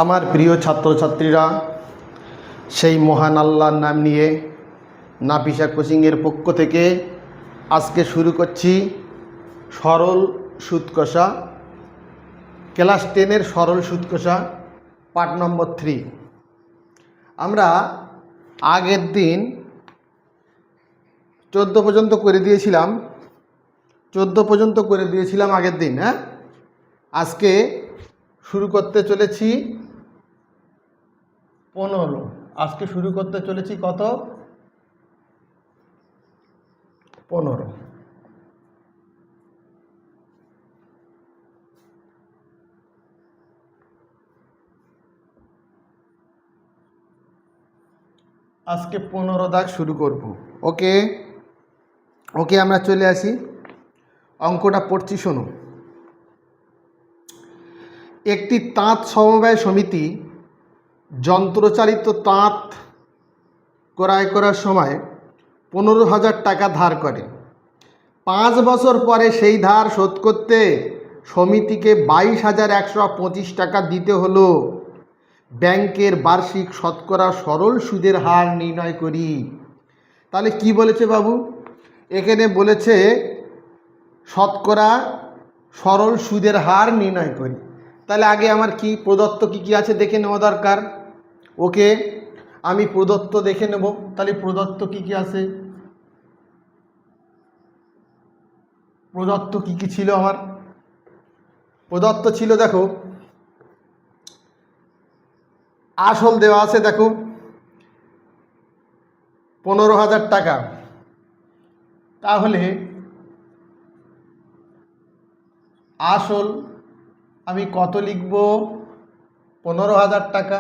আমার প্রিয় ছাত্রছাত্রীরা, সেই মহান আল্লাহর নাম নিয়ে নাফিসা কোচিংয়ের পক্ষ থেকে আজকে শুরু করছি সরল সুদ কষা, ক্লাস 10-এর সরল সুদ কষা পার্ট নম্বর 3। আমরা আগের দিন 14 পর্যন্ত করে দিয়েছিলাম আগের দিন। আজকে শুরু করতে চলেছি 15। আজকে শুরু করতে চলেছি কত? 15। আজকে 15 দাগ শুরু করব। ওকে, আমরা চলে আসি, অঙ্কটা পড়ছি, শোনো। একটি তাঁত সমবায় সমিতি যন্ত্রচালিত তাঁত ক্রয় করার সময় 15,000 টাকা ধার করে। 5 বছর পরে সেই ধার শোধ করতে সমিতিকে 22,125 টাকা দিতে হলো। ব্যাংকের বার্ষিক শতকরা সরল সুদের হার নির্ণয় করি। তাহলে কি বলেছে বাবু? এখানে বলেছে শতকরা সরল সুদের হার নির্ণয় করি। তাহলে আগে আমার কি প্রদত্ত কি আছে দেখে নেওয়া দরকার। ওকে, আমি প্রদত্ত দেখে নেব। তাহলে প্রদত্ত কি আছে? প্রদত্ত কি ছিল আমার? প্রদত্ত ছিল, দেখো, আসল দেওয়া আছে, দেখো 15,000 টাকা। তাহলে আসল আমি কত লিখব? 15,000 টাকা।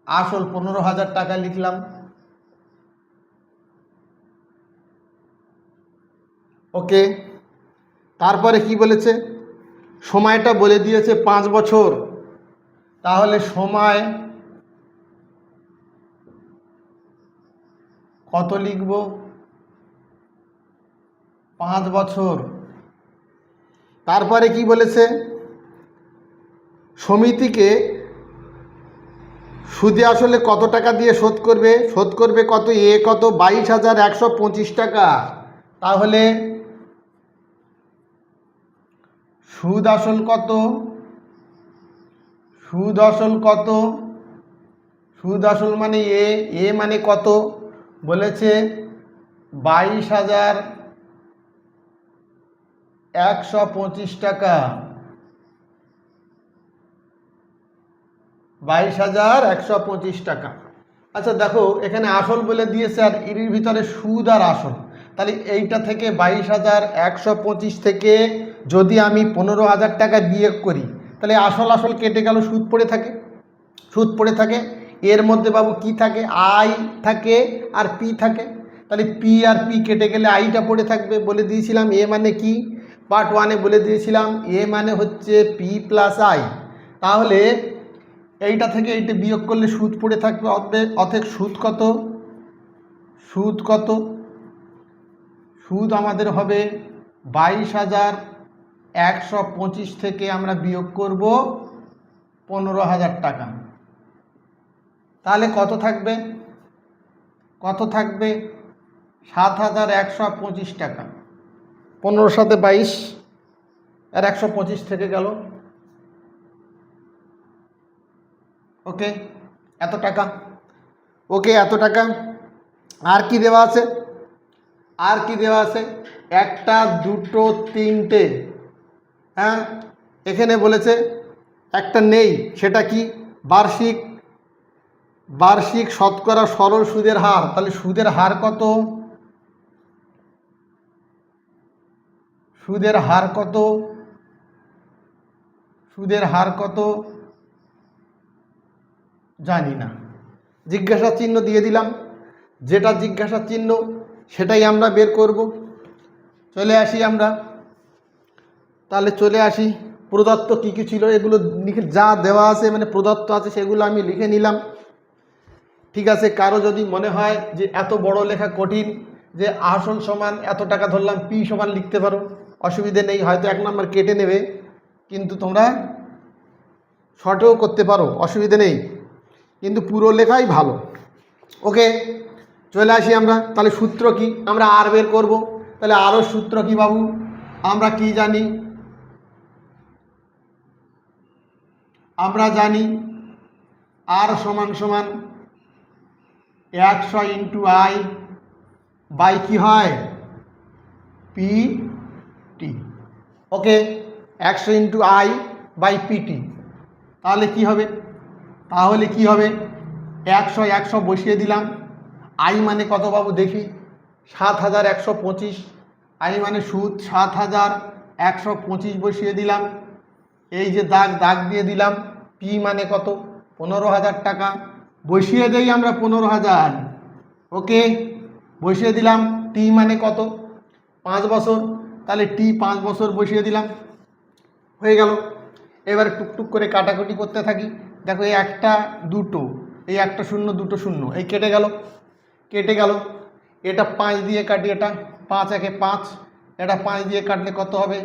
আসল 15,000 টাকা লিখলাম। ওকে, তারপরে কি বলেছে? সময়টা বলে দিয়েছে 5 বছর। তাহলে সময় কত লিখব? 5 বছর। তারপরে কি বলেছে? সমিতিকে সুদে আসলে কত টাকা দিয়ে শোধ করবে কত? কত? 22,125 টাকা। তাহলে সুদ আসল কত? সুদ আসল মানে মানে কত বলেছে? 22,125 টাকা। 22,125 টাকা। আচ্ছা দেখো, এখানে আসল বলে দিয়েছে আর এর ভিতরে সুদ আর আসল। তাহলে এইটা থেকে 22,125 থেকে যদি আমি 15,000 টাকা বিয়োগ করি, তাহলে আসল কেটে গেল, সুদ পড়ে থাকে। এর মধ্যে বাবু কি থাকে? আই থাকে আর পি থাকে। তাহলে পি আর পি কেটে গেলে আইটা পড়ে থাকবে। বলে দিয়েছিলাম এ মানে কি, পার্ট 1-এ বলে দিয়েছিলাম এ মানে হচ্ছে পি প্লাস আই। তাহলে এইটা থেকে এইটা বিয়োগ করলে সুদ পড়ে থাকবে। অতএব সুদ কত? সুদ আমাদের হবে 22,125 থেকে আমরা বিয়োগ করব 15,000 টাকা। তাহলে কত থাকবে? 7,125 টাকা। 15 সাথে 22 আর 125 থেকে গেল। ওকে, এত টাকা। আর কি দেওয়া আছে? 1, 2, 3টে। এখানে বলেছে একটা নেই, সেটা কি? বার্ষিক শতকরা সরল সুদের হার। তাহলে সুদের হার কত? সুদের হার কত জানি না। জিজ্ঞাসা চিহ্ন দিয়ে দিলাম। যেটা জিজ্ঞাসা চিহ্ন সেটাই আমরা বের করব। চলে আসি আমরা। তাহলে চলে আসি, প্রদত্ত কি ছিল এগুলো লিখে, যা দেওয়া আছে মানে প্রদত্ত আছে সেগুলো আমি লিখে নিলাম। ঠিক আছে, কারো যদি মনে হয় যে এত বড় লেখা কঠিন, যে আসল সমান এত টাকা ধরলাম, পি সমান লিখতে পারো, অসুবিধে নেই। হয়তো 1 নম্বর কেটে নেবে, কিন্তু তোমরা শর্টেও করতে পারো, অসুবিধে নেই, কিন্তু পুরো লেখাই ভালো। ওকে, চলে আসি আমরা। তাহলে সূত্র কি? আমরা আর বের করব। তাহলে আরও সূত্র কি বাবু? আমরা কি জানি? আমরা জানি আর সমান সমান 100 ইন্টু আই বাই কি হয়? PT. Okay, 100 into I by PT. তাহলে কি হবে? 100 বসিয়ে দিলাম। আই মানে কত বাবু দেখি? 7125। আই মানে সুদ, 7125 বসিয়ে দিলাম। এই যে দাগ দিয়ে দিলাম। পি মানে কত? 15,000 টাকা। বসিয়ে দেই আমরা 15,000। ওকে, বসিয়ে দিলাম। টি মানে কত? 5 বছর। তাহলে টি 5 বছর বসিয়ে দিলাম, হয়ে গেল। এবার টুকটুক করে কাটাকুটি করতে থাকি। দেখো এই একটা দুটো, এই একটা শূন্য দুটো শূন্য, এই কেটে গেল। এটা 5 দিয়ে কাটি, এটা 5 একে 5। এটা 5 দিয়ে কাটলে কত হবে?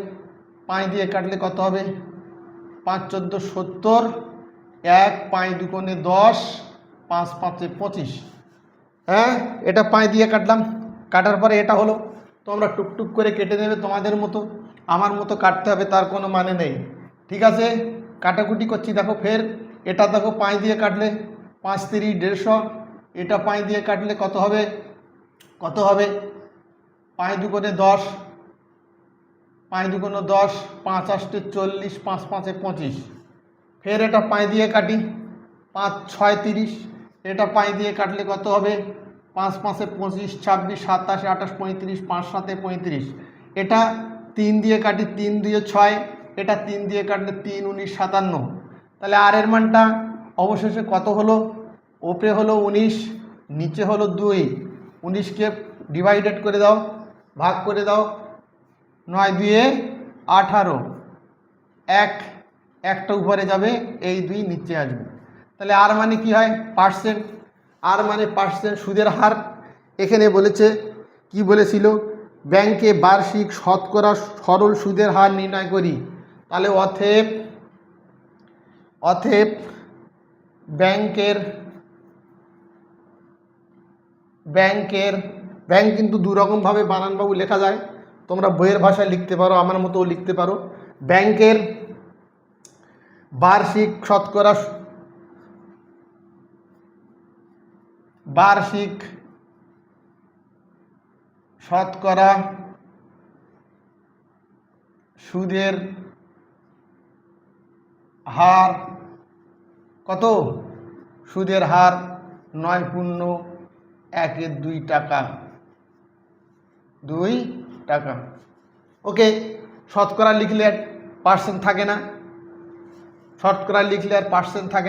5 দিয়ে কাটলে কত হবে? 5 14 70। 1 5 দুগুণে 10, 5 5 25। হ্যাঁ, এটা 5 দিয়ে কাটলাম। কাটার পরে এটা হলো। তোমরা টুকটুক করে কেটে নেবে তোমাদের মতো, আমার মতো কাটতে হবে তার কোনো মানে নেই। ঠিক আছে, কাটাকুটি করছি। দেখো ফের এটা দেখো 5 দিয়ে কাটলে 5 3 150। এটা 5 দিয়ে কাটলে কত হবে? 5 দুগুণে 10, 5 দুগুণে 10, 5 8 40, 5 5 25। ফের এটা 5 দিয়ে কাটি, 5 6 30। এটা 5 দিয়ে কাটলে কত হবে? 5 5 25, 26 27 28 35, 5 7 35। এটা 3 দিয়ে কাটি, 3 দিয়ে 6। এটা 3 দিয়ে কাটলে 3 19 57। তাহলে আর এর মানটা অবশেষে কত হলো? ওপরে হলো 19, নিচে হলো 2। 19কে ডিভাইডেড করে দাও, ভাগ করে দাও। 9 2 18। একটা উপরে যাবে, এই 2 নিচে আসবে। তাহলে আর মানে কি হয়? পার্সেন্ট। আর মানে পার্সেন্ট, সুদের হার। এখানে বলেছে কি বলেছিল? ব্যাংকে বার্ষিক শতকরা সরল সুদের হার নির্ণয় করি। তাহলে অতএব ব্যাংক কিন্তু দুরকমভাবে বানানবাবু লেখা যায়। তোমরা বইয়ের ভাষায় লিখতে পারো, আমার মতো লিখতে পারো। ব্যাংকের বার্ষিক শতকরা সুদের হার কত? সুদের হার 9.1 টাকা। 2 টাকা। ওকে, শতকরা লিখলে আর পার্সেন্ট থাকে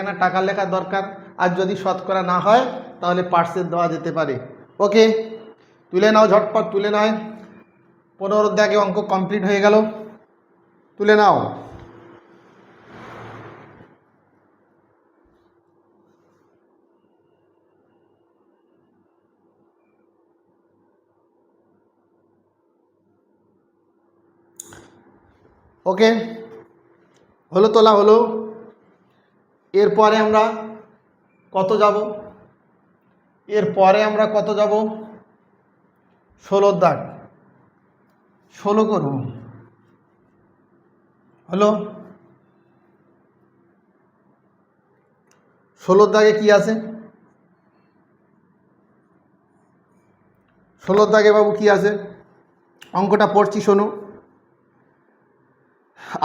না। টাকা লেখার দরকার। আর যদি শতকরা না হয় তাহলে পার্সেন্ট দেওয়া যেতে পারে। ওকে, তুলে নাও, ঝটপট তুলে নাও। 15 দাগে অঙ্ক কমপ্লিট হয়ে গেল। তুলে নাও। ওকে, হলো, তোলা হলো। এরপরে আমরা কত যাব? 16 দাগ। 16 করব। হলো, 16 দাগে কি আছে? 16 দাগে বাবু কি আছে? অঙ্কটা পড়ছি, শোনো।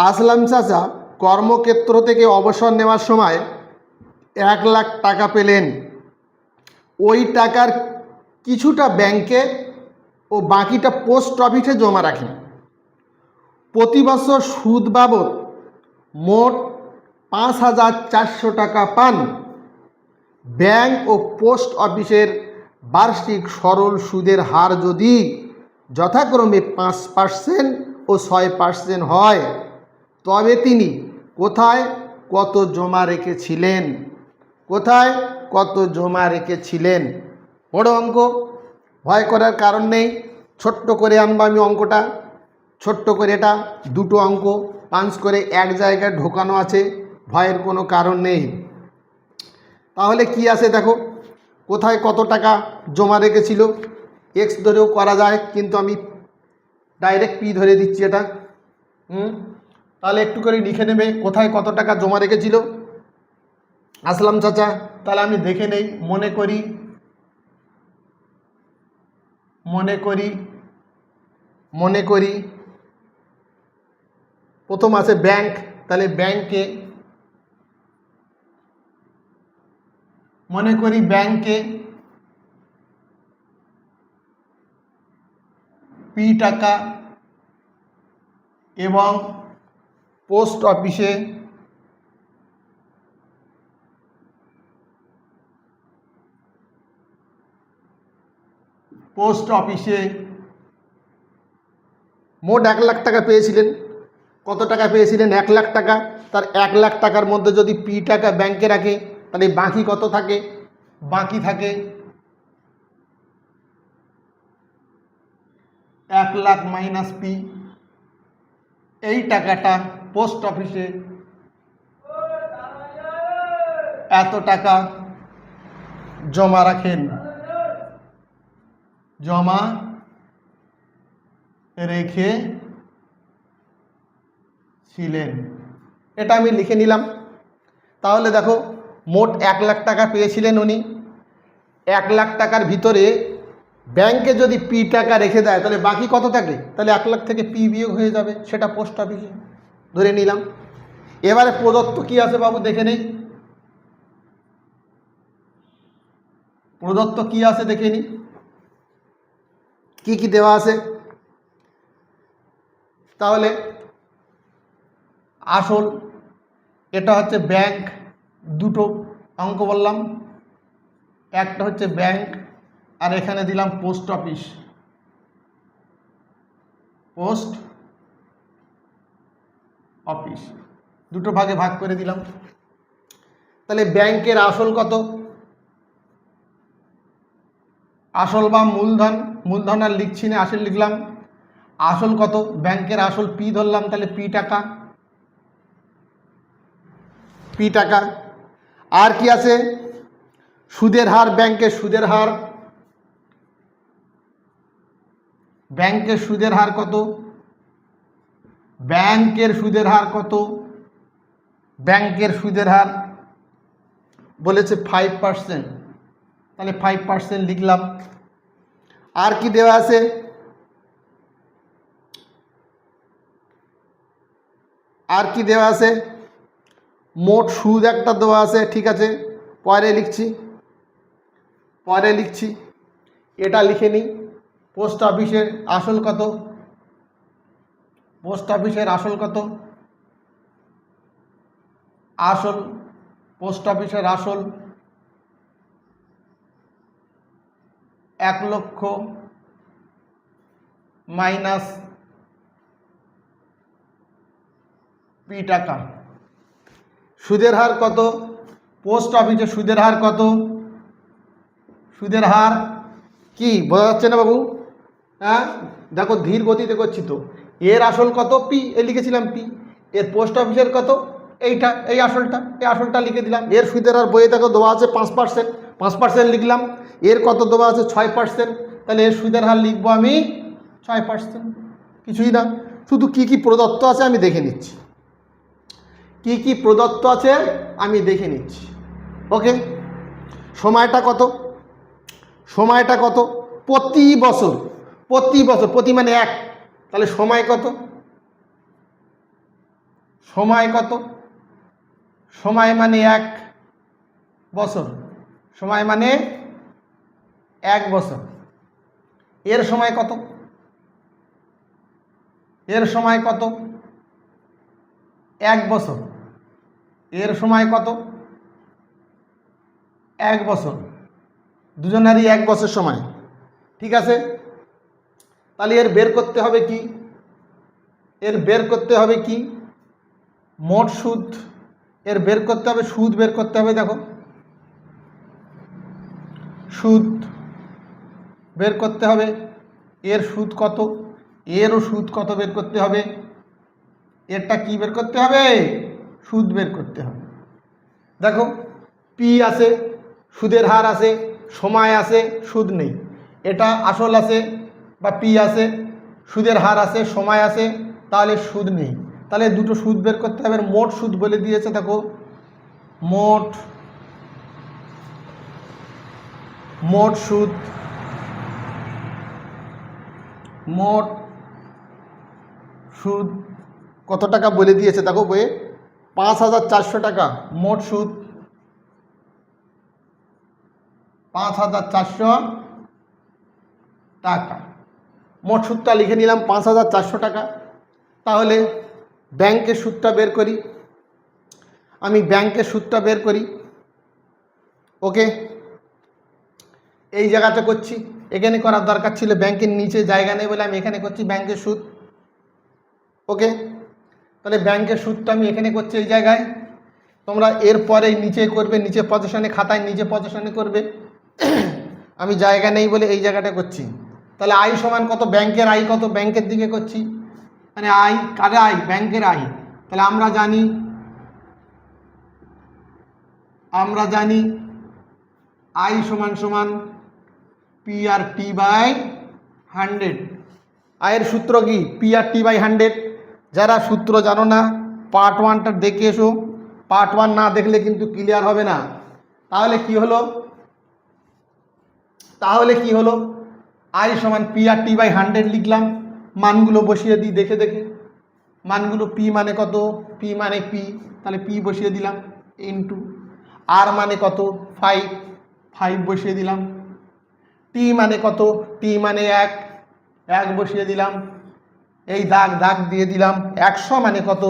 আসলাম চাচা কর্মক্ষেত্র থেকে অবসর নেওয়ার সময় 1 লাখ টাকা পেলেন। ওই টাকার কিছুটা ব্যাংকে ও বাকিটা পোস্ট অফিসে জমা রাখেন। প্রতি বছর সুদ বাবদ মোট 5,400 টাকা পান। ব্যাংক ও পোস্ট অফিসের বার্ষিক সরল সুদের হার যদি যথাক্রমে 5% ও 6% হয়, তবে তিনি কোথায় কত জমা রেখেছিলেন? বড় অঙ্ক, ভয় করার কারণ নেই। ছোট্ট করে আনবো আমি অঙ্কটা, ছোট্ট করে। এটা দুটো অঙ্ক, পাঞ্চ করে এক জায়গায় ঢোকানো আছে, ভয়ের কোনো কারণ নেই। তাহলে কি আছে দেখো, কোথায় কত টাকা জমা রেখেছিল, এক্স ধরেও করা যায়, কিন্তু আমি ডাইরেক্ট পি ধরে দিচ্ছি এটা। তাহলে একটু করে লিখে নেবে কোথায় কত টাকা জমা রেখেছিল। আসলাম চাচা, তাহলে আমি দেখে নেই। মনে করি প্রথম আছে ব্যাংক, তাহলে ব্যাংকে মনে করি ব্যাংকে পি টাকা এবং পোস্ট অফিসে মোট 1 লাখ টাকা পেয়েছিলেন। কত টাকা পেয়েছিলেন? 1 লাখ টাকা। তার 1 লাখ টাকার মধ্যে যদি পি টাকা ব্যাংকে রাখে, তাহলে বাকি কত থাকে? বাকি থাকে 1 লাখ মাইনাস পি। এই টাকাটা পোস্ট অফিসে এত টাকা জমা রেখেছিলেন। এটা আমি লিখে নিলাম। তাহলে দেখো, মোট 1 লাখ টাকা পেয়েছিলেন উনি। 1 লাখ টাকার ভিতরে ব্যাংকে যদি পি টাকা রেখে দেয়, তাহলে বাকি কত থাকে? তাহলে 1 লাখ থেকে পি বিয়োগ হয়ে যাবে, সেটা পোস্ট অফিসে ধরে নিলাম। এবারে প্রদত্ত কি আছে বাবু দেখে নেই। প্রদত্ত কি আছে দেখে নিই, কি দেওয়া আছে। তাহলে আসল, এটা হচ্ছে ব্যাংক, দুটো অঙ্ক বললাম, একটা হচ্ছে ব্যাংক আর এখানে দিলাম পোস্ট অফিস, দুটো ভাগে ভাগ করে দিলাম। তাহলে ব্যাংকের আসল কত? আসল বা মূলধন আর লিখছি না, আসল লিখলাম। আসল কত? ব্যাংকের আসল পি ধরলাম, তাহলে পি টাকা। আর কি আছে? সুদের হার, ব্যাংকের সুদের হার কত? ব্যাংকের সুদের হার বলেছে 5%, তাহলে 5% লিখলাম। আর কি দেওয়া আছে? মোট সুদ একটা দেওয়া আছে, ঠিক আছে, পরে লিখছি। এটা লিখে নিই। পোস্ট অফিসের আসল কত? পোস্ট অফিসের আসল 1 লক্ষ মাইনাস পি টাকা। সুদের হার কত? পোস্ট অফিসে সুদের হার কত? সুদের হার কি বোঝা যাচ্ছে না বাবু? হ্যাঁ দেখো, ধীর গতিতে করছি তো। এর আসল কত? পি, এ লিখেছিলাম পি। এর পোস্ট অফিসের কত? এই আসলটা লিখে দিলাম। এর সুদের হার বইয়ে দেখো দেওয়া আছে 5%, লিখলাম। এর কত দেওয়া আছে? 6%, তাহলে এর সুদের হার লিখবো আমি 6%। কিছুই না, শুধু কি প্রদত্ত আছে আমি দেখে নিচ্ছি। ওকে, সময়টা কত? প্রতি বছর, প্রতি মানে 1, তাহলে সময় কত? সময় মানে 1 বছর। এর সময় কত? 1 বছর। এর সময় কত? 1 বছর। দুজনেরই 1 বছর সময়, ঠিক আছে। তাহলে এর বের করতে হবে কি? মোট সুদ। এর বের করতে হবে, সুদ বের করতে হবে। দেখো, সুদ বের করতে হবে। এর সুদ কত? এরও সুদ কত বের করতে হবে। এরটা কি বের করতে হবে? সুদ বের করতে হবে। দেখো পি আছে, সুদের হার আছে, সময় আছে, সুদ নেই। এটা আসল আছে বা পি আছে, সুদের হার আছে, সময় আছে, তাহলে সুদ নেই। তাহলে দুটো সুদ বের করতে হবে। মোট সুদ বলে দিয়েছে, দেখো মোট সুদ, মোট সুদ কত টাকা বলে দিয়েছে, দেখো বইয়ে ৫,৪০০ টাকা মোট সুদ, ৫,৪০০ টাকা মোট সুদটা লিখে নিলাম ৫,৪০০ টাকা। তাহলে ব্যাংকের সুদটা বের করি, আমি ব্যাংকের সুদটা বের করি। ওকে, এই জায়গাটা করছি, এখানে করার দরকার ছিল, ব্যাংকের নিচে জায়গা নেই বলে আমি এখানে করছি ব্যাংকের সুদ। ওকে, তাহলে ব্যাংকের সুদটা আমি এখানে করছি এই জায়গায়। তোমরা এরপরে নিচে করবে, নিচে পজিশনে, খাতায় নিচে পজিশনে করবে। আমি জায়গা নেই বলে এই জায়গাটা করছি। তাহলে আই সমান কত? ব্যাংকের আই কত? ব্যাংকের দিকে করছি, মানে আই কারে? আই ব্যাংকের আই। তাহলে আমরা জানি আই সমান সমান পি আর টি বাই 100। আয়ের সূত্র কি? P R T by 100। যারা সূত্র জানো না, পার্ট 1টা দেখে এসো, পার্ট 1 না দেখলে কিন্তু ক্লিয়ার হবে না। তাহলে কি হলো? আই সমান পি আর টি বাই 100 লিখলাম, মানগুলো বসিয়ে দিই দেখে দেখে। মানগুলো পি মানে কত? পি মানে পি, তাহলে পি বসিয়ে দিলাম, ইন্টু আর মানে কত? 5 বসিয়ে দিলাম। টি মানে কত? টি মানে 1 বসিয়ে দিলাম। এই দাগ দিয়ে দিলাম। 100 মানে কত?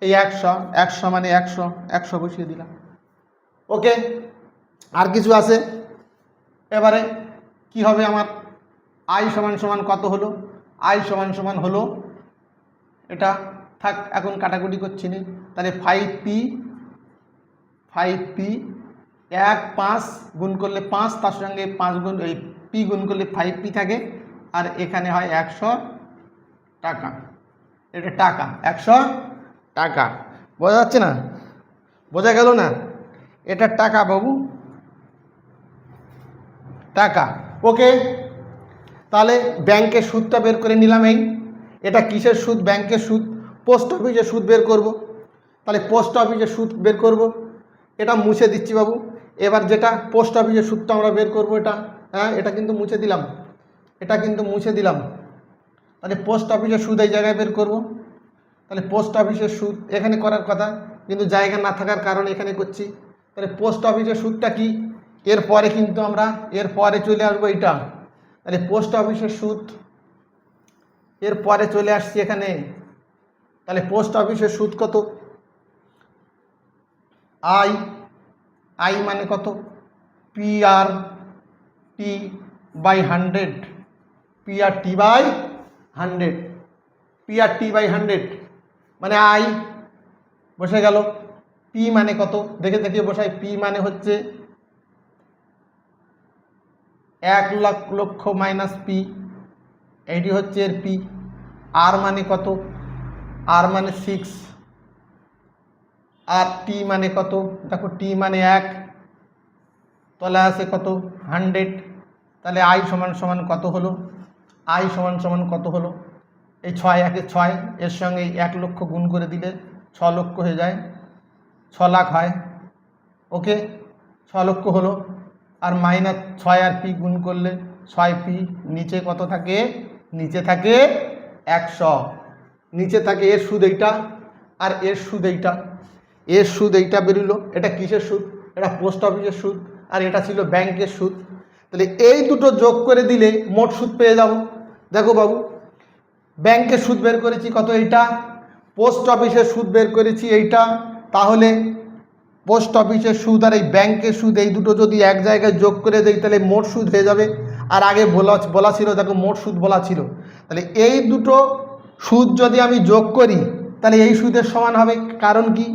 এই 100 মানে 100 বসিয়ে দিলাম। ওকে, আর কিছু আছে? এবারে কি হবে আমার? আই সমান সমান কত হলো? আই সমান সমান হলো এটা, থাক এখন কাটাকুটি করছি না। তাহলে 5p 5 গুণ করলে 5, তার সঙ্গে 5 গুণ এই পি গুণ করলে 5p থাকে, আর এখানে হয় 100 টাকা। এটা টাকা, 100 টাকা। বোঝা যাচ্ছে না? বোঝা গেল না? এটা টাকা বাবু, টাকা। ওকে, তাহলে ব্যাংকের সুদটা বের করে নিলাম। এটা কিসের সুদ? ব্যাংকের সুদ। পোস্ট অফিসের সুদ বের করব। তাহলে পোস্ট অফিসের সুদ বের করব, এটা মুছে দিচ্ছি বাবু। এবার যেটা পোস্ট অফিসের সুদটা আমরা বের করব, এটা কিন্তু মুছে দিলাম, তাহলে পোস্ট অফিসের সুদ এই জায়গায় বের করব। তাহলে পোস্ট অফিসের সুদ এখানে করার কথা, কিন্তু জায়গা না থাকার কারণে এখানে করছি। তাহলে পোস্ট অফিসের সুদটা কি? এরপরে কিন্তু আমরা এরপরে চলে আসবো এইটা। তাহলে পোস্ট অফিসের সুদ এরপরে চলে আসছি এখানে। তাহলে পোস্ট অফিসের সুদ কত? আই মানে কত? P R T by 100, P R T by 100, P R T by 100 মানে আই বসে গেল। পি মানে কত? দেখে দেখে বসাই। পি মানে হচ্ছে 1 লক্ষ মাইনাস পি, এইটি হচ্ছে এর পি। আর মানে কত? আর মানে 6, আর টি মানে কত? দেখো টি মানে 1, তলে আছে কত? 100। তাহলে আই সমান সমান কত হলো? আই সমান সমান কত হলো? এই 6 1 6, এর সঙ্গে 1 লক্ষ গুণ করে দিলে 6 লক্ষ হয়ে যায়, 6 লাখ হয়। ওকে, 6 লক্ষ হলো। আর মাইনাস 6 আর পি গুণ করলে 6p, নিচে কত থাকে? নিচে থাকে 100, নিচে থাকে এর সুদ এইটা, আর এর সুদ এইটা। এর সুদ এইটা বেরোলো। এটা কিসের সুদ? এটা পোস্ট অফিসের সুদ, আর এটা ছিল ব্যাংকের সুদ। তাহলে এই দুটো যোগ করে দিলে মোট সুদ পেয়ে যাব। দেখো বাবু, ব্যাংকের সুদ বের করেছি কত? এইটা। পোস্ট অফিসের সুদ বের করেছি এইটা। তাহলে পোস্ট অফিসের সুদ আর এই ব্যাংকের সুদ, এই দুটো যদি এক জায়গায় যোগ করে দেই তাহলে মোট সুদ হয়ে যাবে। আর আগে বলা ছিল, দেখো মোট সুদ বলা ছিল। তাহলে এই দুটো সুদ যদি আমি যোগ করি তাহলে এই সুদের সমান হবে। কারণ কি?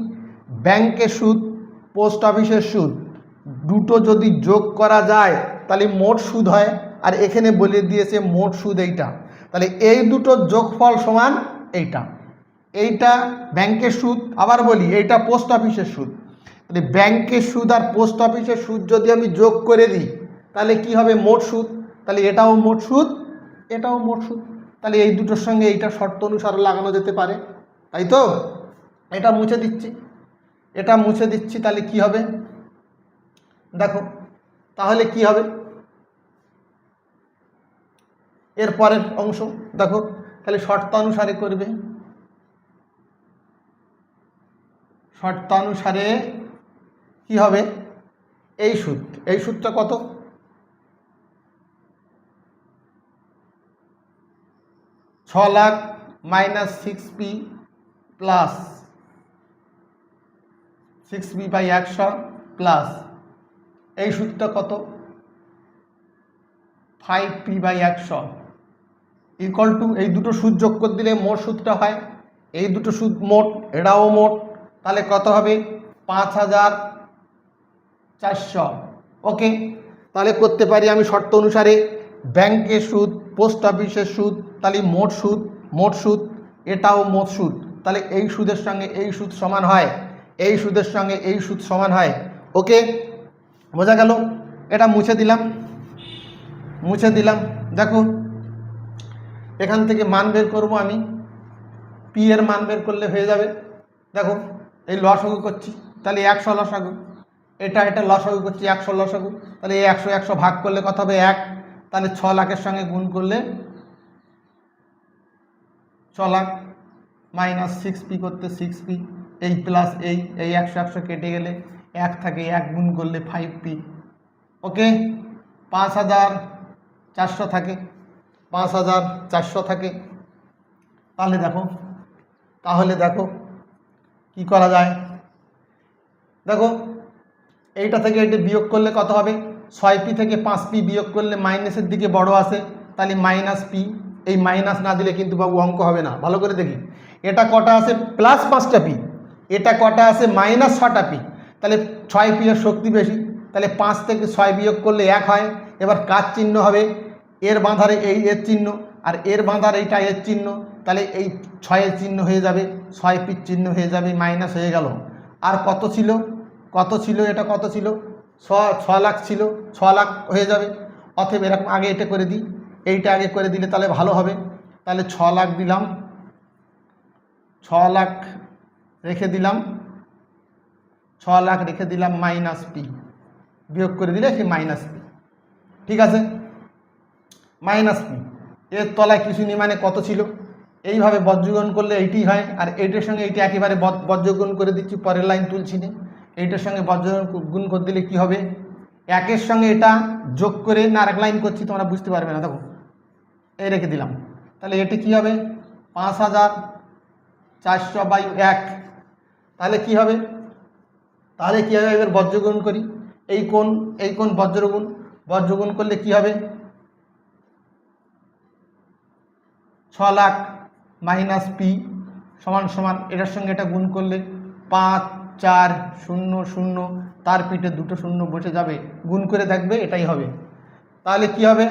ব্যাংকের সুদ, পোস্ট অফিসের সুদ দুটো যদি যোগ করা যায় তাহলে মোট সুদ হয়। আর এখানে বলে দিয়েছে মোট সুদ এইটা। তাহলে এই দুটো যোগফল সমান এইটা। এইটা ব্যাংকের সুদ, আবার বলি এইটা পোস্ট অফিসের সুদ। তাহলে ব্যাংকের সুদ আর পোস্ট অফিসের সুদ যদি আমি যোগ করে দিই তাহলে কি হবে? মোট সুদ। তাহলে এটাও মোট সুদ, এটাও মোট সুদ। তাহলে এই দুটোর সঙ্গে এইটা শর্ত অনুসারে লাগানো যেতে পারে, তাই তো? এটা মুছে দিচ্ছি, এটা মুছে দিচ্ছি। তাহলে কি হবে দেখো, তাহলে কি হবে এর পরের অংশ দেখো, তাহলে শর্তানুসারে করবে। শর্তানুসারে কি হবে? এই সুদ, এই সুদটা কত? 6 lakh minus 6p plus 6p by 100 plus এই সুদটা কত? 5p বাই 100 ইকুয়াল টু, এই দুটো সুদ যোগ করে দিলে মোট সুদটা হয়। এই দুটো সুদ মোট, এটাও মোট। তাহলে কত হবে? 5400। ওকে, তাহলে করতে পারি আমি শর্ত অনুসারে ব্যাংকের সুদ, পোস্ট অফিসের সুদ, তাহলে মোট সুদ, মোট সুদ, এটাও মোট সুদ। তাহলে এই সুদের সঙ্গে এই সুদ সমান হয়, এই সুদের সঙ্গে এই সুদ সমান হয়। ওকে, বোঝা গেল? এটা মুছে দিলাম, মুছে দিলাম। দেখো এখান থেকে মান বের করবো আমি, পি এর মান বের করলে হয়ে যাবে। দেখো এই লসাগু করছি, তাহলে 100 লসাগু, এটা এটা লসাগু করছি 100 লসাগু। তাহলে এই 100 100 ভাগ করলে কত হবে? 1। তাহলে 6 লাখের সঙ্গে গুণ করলে 6 লাখ মাইনাস 6p করতে 6p, এই প্লাস এই 100 100 কেটে গেলে 1 থাকে, 1 গুণ করলে 5p। ওকে, 5400 থাকে, 5400 থাকে। তাহলে দেখো, তাহলে দেখো কি করা যায়। দেখো এইটা থেকে এটা বিয়োগ করলে কত হবে? 6p থেকে 5p বিয়োগ করলে মাইনাসের দিকে বড় আসে, তাহলে মাইনাস p। এই মাইনাস না দিলে কিন্তু বাবু অঙ্ক হবে না। ভালো করে দেখি, এটা কটা আছে? প্লাস 5টা p, এটা কটা আছে? মাইনাস 6টা p। তাহলে 6p এর শক্তি বেশি, তাহলে 5 থেকে 6 বিয়োগ করলে 1 হয়। এবার কাজ চিহ্ন হবে, এর বাঁধারে এই এর চিহ্ন, আর এর বাঁধার এইটা এর চিহ্ন। তাহলে এই 6 এর চিহ্ন হয়ে যাবে, 6p চিহ্ন হয়ে যাবে, মাইনাস হয়ে গেল। আর কত ছিল? কত ছিল? এটা কত ছিল? 6 লাখ ছিল, 6 লাখ হয়ে যাবে। অতএব এরকম আগে এটা করে দিই, এইটা আগে করে দিলে তাহলে ভালো হবে। তাহলে 6 লাখ দিলাম, 6 লাখ রেখে দিলাম, 6 লাখ রেখে দিলাম, মাইনাস p বিয়োগ করে দিলে সে মাইনাস p। ঠিক আছে, মাইনাস p এর তলায় কিছু নেই, মানে কত ছিল? এইভাবে বজ্রগুণ করলে এইটি হয়, আর এইটার সঙ্গে এইটা একেবারে বজ্রগুণ করে দিচ্ছি, পরের লাইন তুলছি না। এইটার সঙ্গে বজ্রগুণ করে দিলে কি হবে? একের সঙ্গে এটা যোগ করে না আরেক লাইন করছি, তোমরা বুঝতে পারবে না। দেখো এই রেখে দিলাম, তাহলে এটি কি হবে? 5400 বাই 1। তাহলে কি হবে? তাহলে কি হবে? এবার বজ্রগুণ করি, এই কোণ এই কোণ বজ্রগুণ, বজ্রগুণ করলে কি হবে? 6 লাখ মাইনাস p সমান সমান, এটার সঙ্গে এটা গুণ করলে 5400, তার পিঠে দুটো শূন্য বসে যাবে, গুণ করে দেখবে এটাই হবে। তাহলে কি হবে?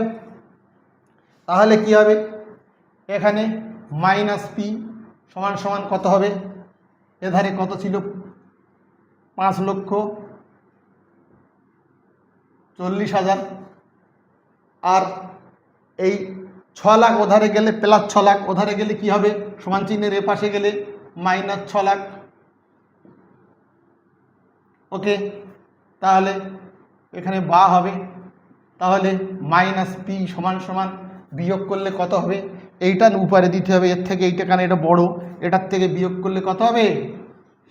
তাহলে কি হবে? এখানে মাইনাস p সমান সমান কত হবে? এধারে কত ছিল? 5,40,000। আর এই 6 লাখ ওধারে গেলে প্লাস 6 লাখ, ওধারে গেলে কি হবে? সমান চিহ্নের এ পাশে গেলে মাইনাস 6 লাখ। ওকে, তাহলে এখানে বা হবে, তাহলে মাইনাস p সমান সমান বিয়োগ করলে কত হবে? এইটা উপরে দিতে হবে, এর থেকে এইটা, কারণ এটা বড়, এটার থেকে বিয়োগ করলে কত হবে?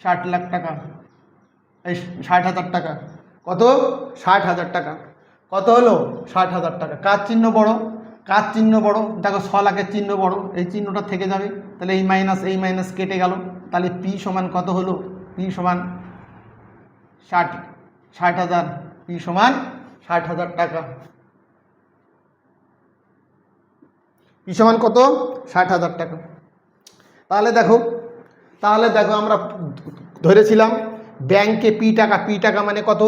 60 লাখ টাকা, এই 60,000 টাকা। কত? 60,000 টাকা। কত হলো? 60,000 টাকা। কার চিহ্ন বড়? কার চিহ্ন বড়? দেখো 6 লাখের চিহ্ন বড়, এই চিহ্নটা থেকে যাবে। তাহলে এই মাইনাস কেটে গেল। তাহলে p সমান কত হলো? p সমান 60,000, p সমান 60,000 টাকা। p সমান কত? 60,000 টাকা। তাহলে দেখো আমরা ধরেছিলাম ব্যাংকে p টাকা মানে কত?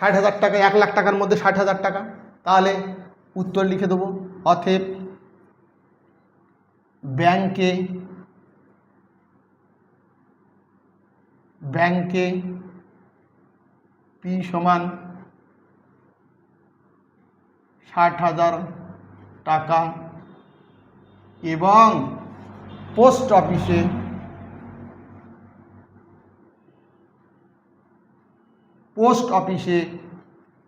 60,000 টাকা। 1 লাখ টাকার মধ্যে 60,000 টাকা। তাহলে উত্তর লিখে দেবো, অতএব ব্যাংকে ব্যাংকে পি সমান 60,000 টাকা এবং পোস্ট অফিসে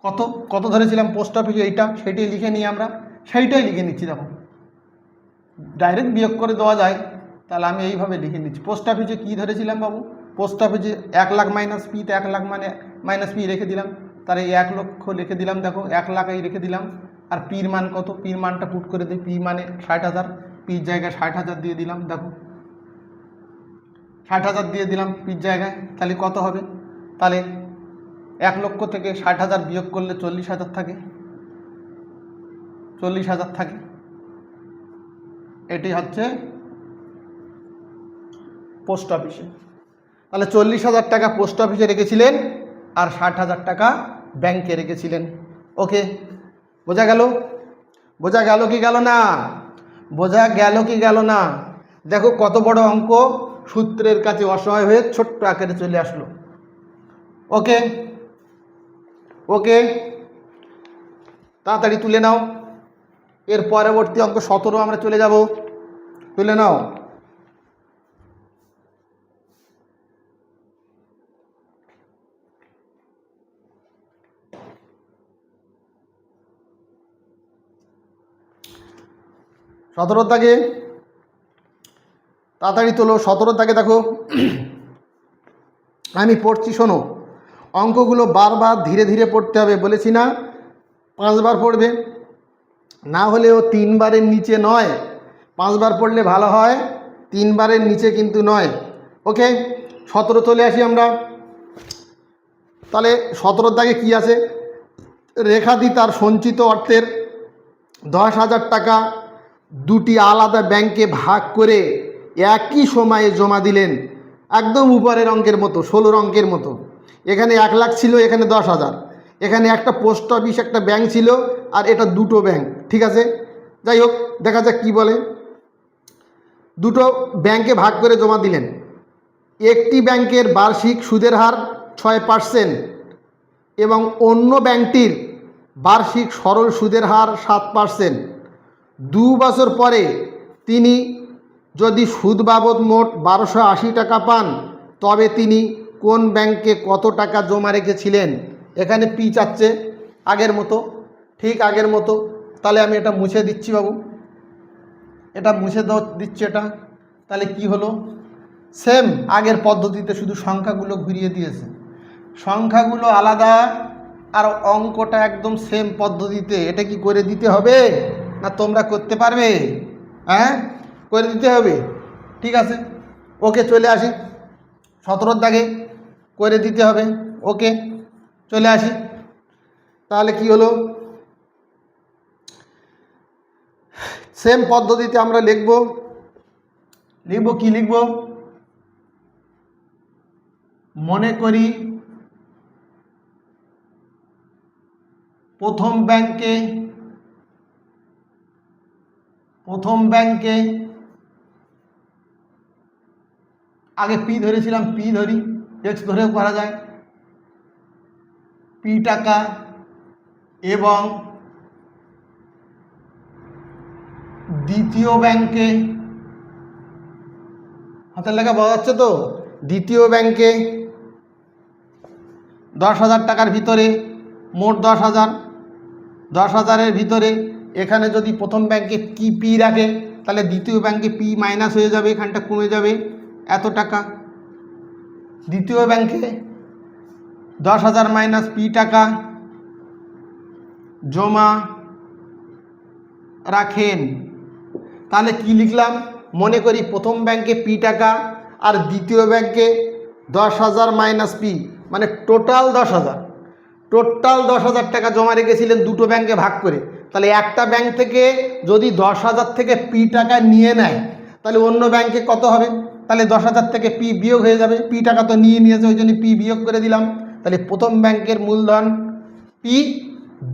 কত কত ধরেছিলাম পোস্ট অফিসে, এইটা সেইটাই লিখে নিই আমরা, সেইটাই লিখে নিচ্ছি। দেখো ডাইরেক্ট বিয়োগ করে দেওয়া যায়, তাহলে আমি এইভাবে লিখে নিচ্ছি। পোস্ট অফিসে কী ধরেছিলাম বাবু? পোস্ট অফিসে 1 লাখ মাইনাস পি, তো 1 লাখ মানে মাইনাস পি রেখে দিলাম, তাহলে 1 লক্ষ লিখে দিলাম। দেখো 1 লাখই রেখে দিলাম। আর পির মান কত? পির মানটা পুট করে দিই। পি মানে 60,000, পির জায়গায় 60,000 দিয়ে দিলাম। দেখো 60,000 দিয়ে দিলাম পির জায়গায়, তাহলে কত হবে? তাহলে 1 লক্ষ থেকে 60,000 বিয়োগ করলে 40,000 থাকে, 40,000 থাকে। এটি হচ্ছে পোস্ট অফিসে। তাহলে 40,000 টাকা পোস্ট অফিসে রেখেছিলেন আর 60,000 টাকা ব্যাংকে রেখেছিলেন। ওকে, বোঝা গেল? বোঝা গেল কি গেল না? বোঝা গেল কি গেল না? দেখো কত বড় অঙ্ক সূত্রের কাছে অসহায় হয়ে ছোট্ট আকারে চলে আসলো। ওকে ওকে, তাড়াতাড়ি তুলে নাও। এর পরবর্তী অঙ্ক 17 আমরা চলে যাব। তুলে নাও। সতেরোর দাগে তাড়াতাড়ি তোলো। 17 দাগে দেখো, আমি পড়ছি, শোনো। অঙ্কগুলো বারবার ধীরে ধীরে পড়তে হবে, বলেছি না? 5 বার পড়বে, না হলেও 3 বারের নিচে নয়। 5 বার পড়লে ভালো হয়, 3 বারের নিচে কিন্তু নয়। ওকে, 17 চলে আসি আমরা। তাহলে 17 দাগে কি আছে? রেখাদি তার সঞ্চিত অর্থের 10,000 টাকা দুটি আলাদা ব্যাংকে ভাগ করে একই সময়ে জমা দিলেন। একদম উপরের অঙ্কের মতো, 16 অঙ্কের মতো। এখানে 1 লাখ ছিল, এখানে 10,000। এখানে একটা পোস্ট অফিস, একটা ব্যাংক ছিল, আর এটা দুটো ব্যাংক। ঠিক আছে, যাই হোক, দেখা যাক কি বলে। দুটো ব্যাংকে ভাগ করে জমা দিলেন। একটি ব্যাংকের বার্ষিক সুদের হার 6% এবং অন্য ব্যাংকটির বার্ষিক সরল সুদের হার 7%। 2 বছর পরে তিনি যদি সুদ বাবদ মোট 1280 টাকা পান, তবে তিনি কোন ব্যাংকে কত টাকা জমা রেখেছিলেন? এখানে পি চাচ্ছে, আগের মতো, ঠিক আগের মতো। তাহলে আমি এটা মুছে দিচ্ছি বাবু, এটা মুছে দিচ্ছি এটা। তাহলে কি হলো? সেম আগের পদ্ধতিতে, শুধু সংখ্যাগুলো ঘুরিয়ে দিয়েছে। সংখ্যাগুলো আলাদা আর অঙ্কটা একদম সেম পদ্ধতিতে। এটা কি করে দিতে হবে না তোমরা করতে পারবে? হ্যাঁ, করে দিতে হবে। ঠিক আছে, ওকে, চলে আসি। 17 দাগে করে দিতে হবে। ওকে, চলে আসি। তাহলে কি হলো? সেম পদ্ধতিতে আমরা লিখব কি লিখব? মনে করি প্রথম ব্যাংকে আগে পি ধরেছিলাম, পি ধরি, এক্স ধরেও করা যায়, পি টাকা এবং দ্বিতীয় ব্যাংকে, হাতের লেখা বোঝা যাচ্ছে তো? দ্বিতীয় ব্যাংকে 10,000 টাকার ভিতরে মোট 10,000। 10,000-এর ভিতরে এখানে যদি প্রথম ব্যাংকে কি পি রাখে, তাহলে দ্বিতীয় ব্যাংকে পি মাইনাস হয়ে যাবে, এখানটা কমে যাবে এত টাকা। দ্বিতীয় ব্যাংকে 10,000 মাইনাস পি টাকা জমা রাখেন। তাহলে কি লিখলাম? মনে করি প্রথম ব্যাংকে পি টাকা আর দ্বিতীয় ব্যাংকে 10,000 মাইনাস পি, মানে টোটাল 10,000। টোটাল 10,000 টাকা জমা রেখেছিলেন দুটো ব্যাংকে ভাগ করে। তাহলে একটা ব্যাংক থেকে যদি 10,000 থেকে পি টাকা নিয়ে নেয়, তাহলে অন্য ব্যাংকে কত হবে? তাহলে 10,000 থেকে পি বিয়োগ হয়ে যাবে। পি টাকা তো নিয়েছে, ওই জন্য পি বিয়োগ করে দিলাম। তাহলে প্রথম ব্যাংকের মূলধন পি,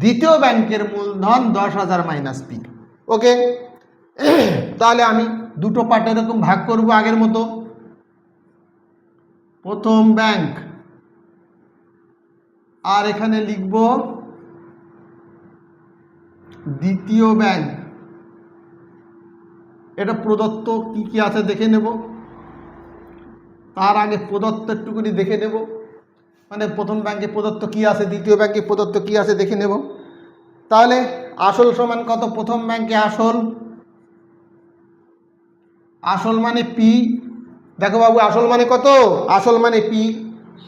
দ্বিতীয় ব্যাংকের মূলধন 10,000 মাইনাস পি। ওকে, তাহলে আমি দুটো পার্ট এরকম ভাগ করব আগের মতো। প্রথম ব্যাংক, আর এখানে লিখব দ্বিতীয় ব্যাংক। এটা প্রদত্ত কি কি আছে দেখে নেব, তার আগে প্রদত্ত একটুকুনি দেখে নেব, মানে প্রথম ব্যাংকে প্রদত্ত কি আছে, দ্বিতীয় ব্যাংকে প্রদত্ত কি আছে দেখে নেব। তাহলে আসল সমান কত? প্রথম ব্যাংকে আসল, আসল মানে পি। দেখো বাবু, আসল মানে কত? আসল মানে পি।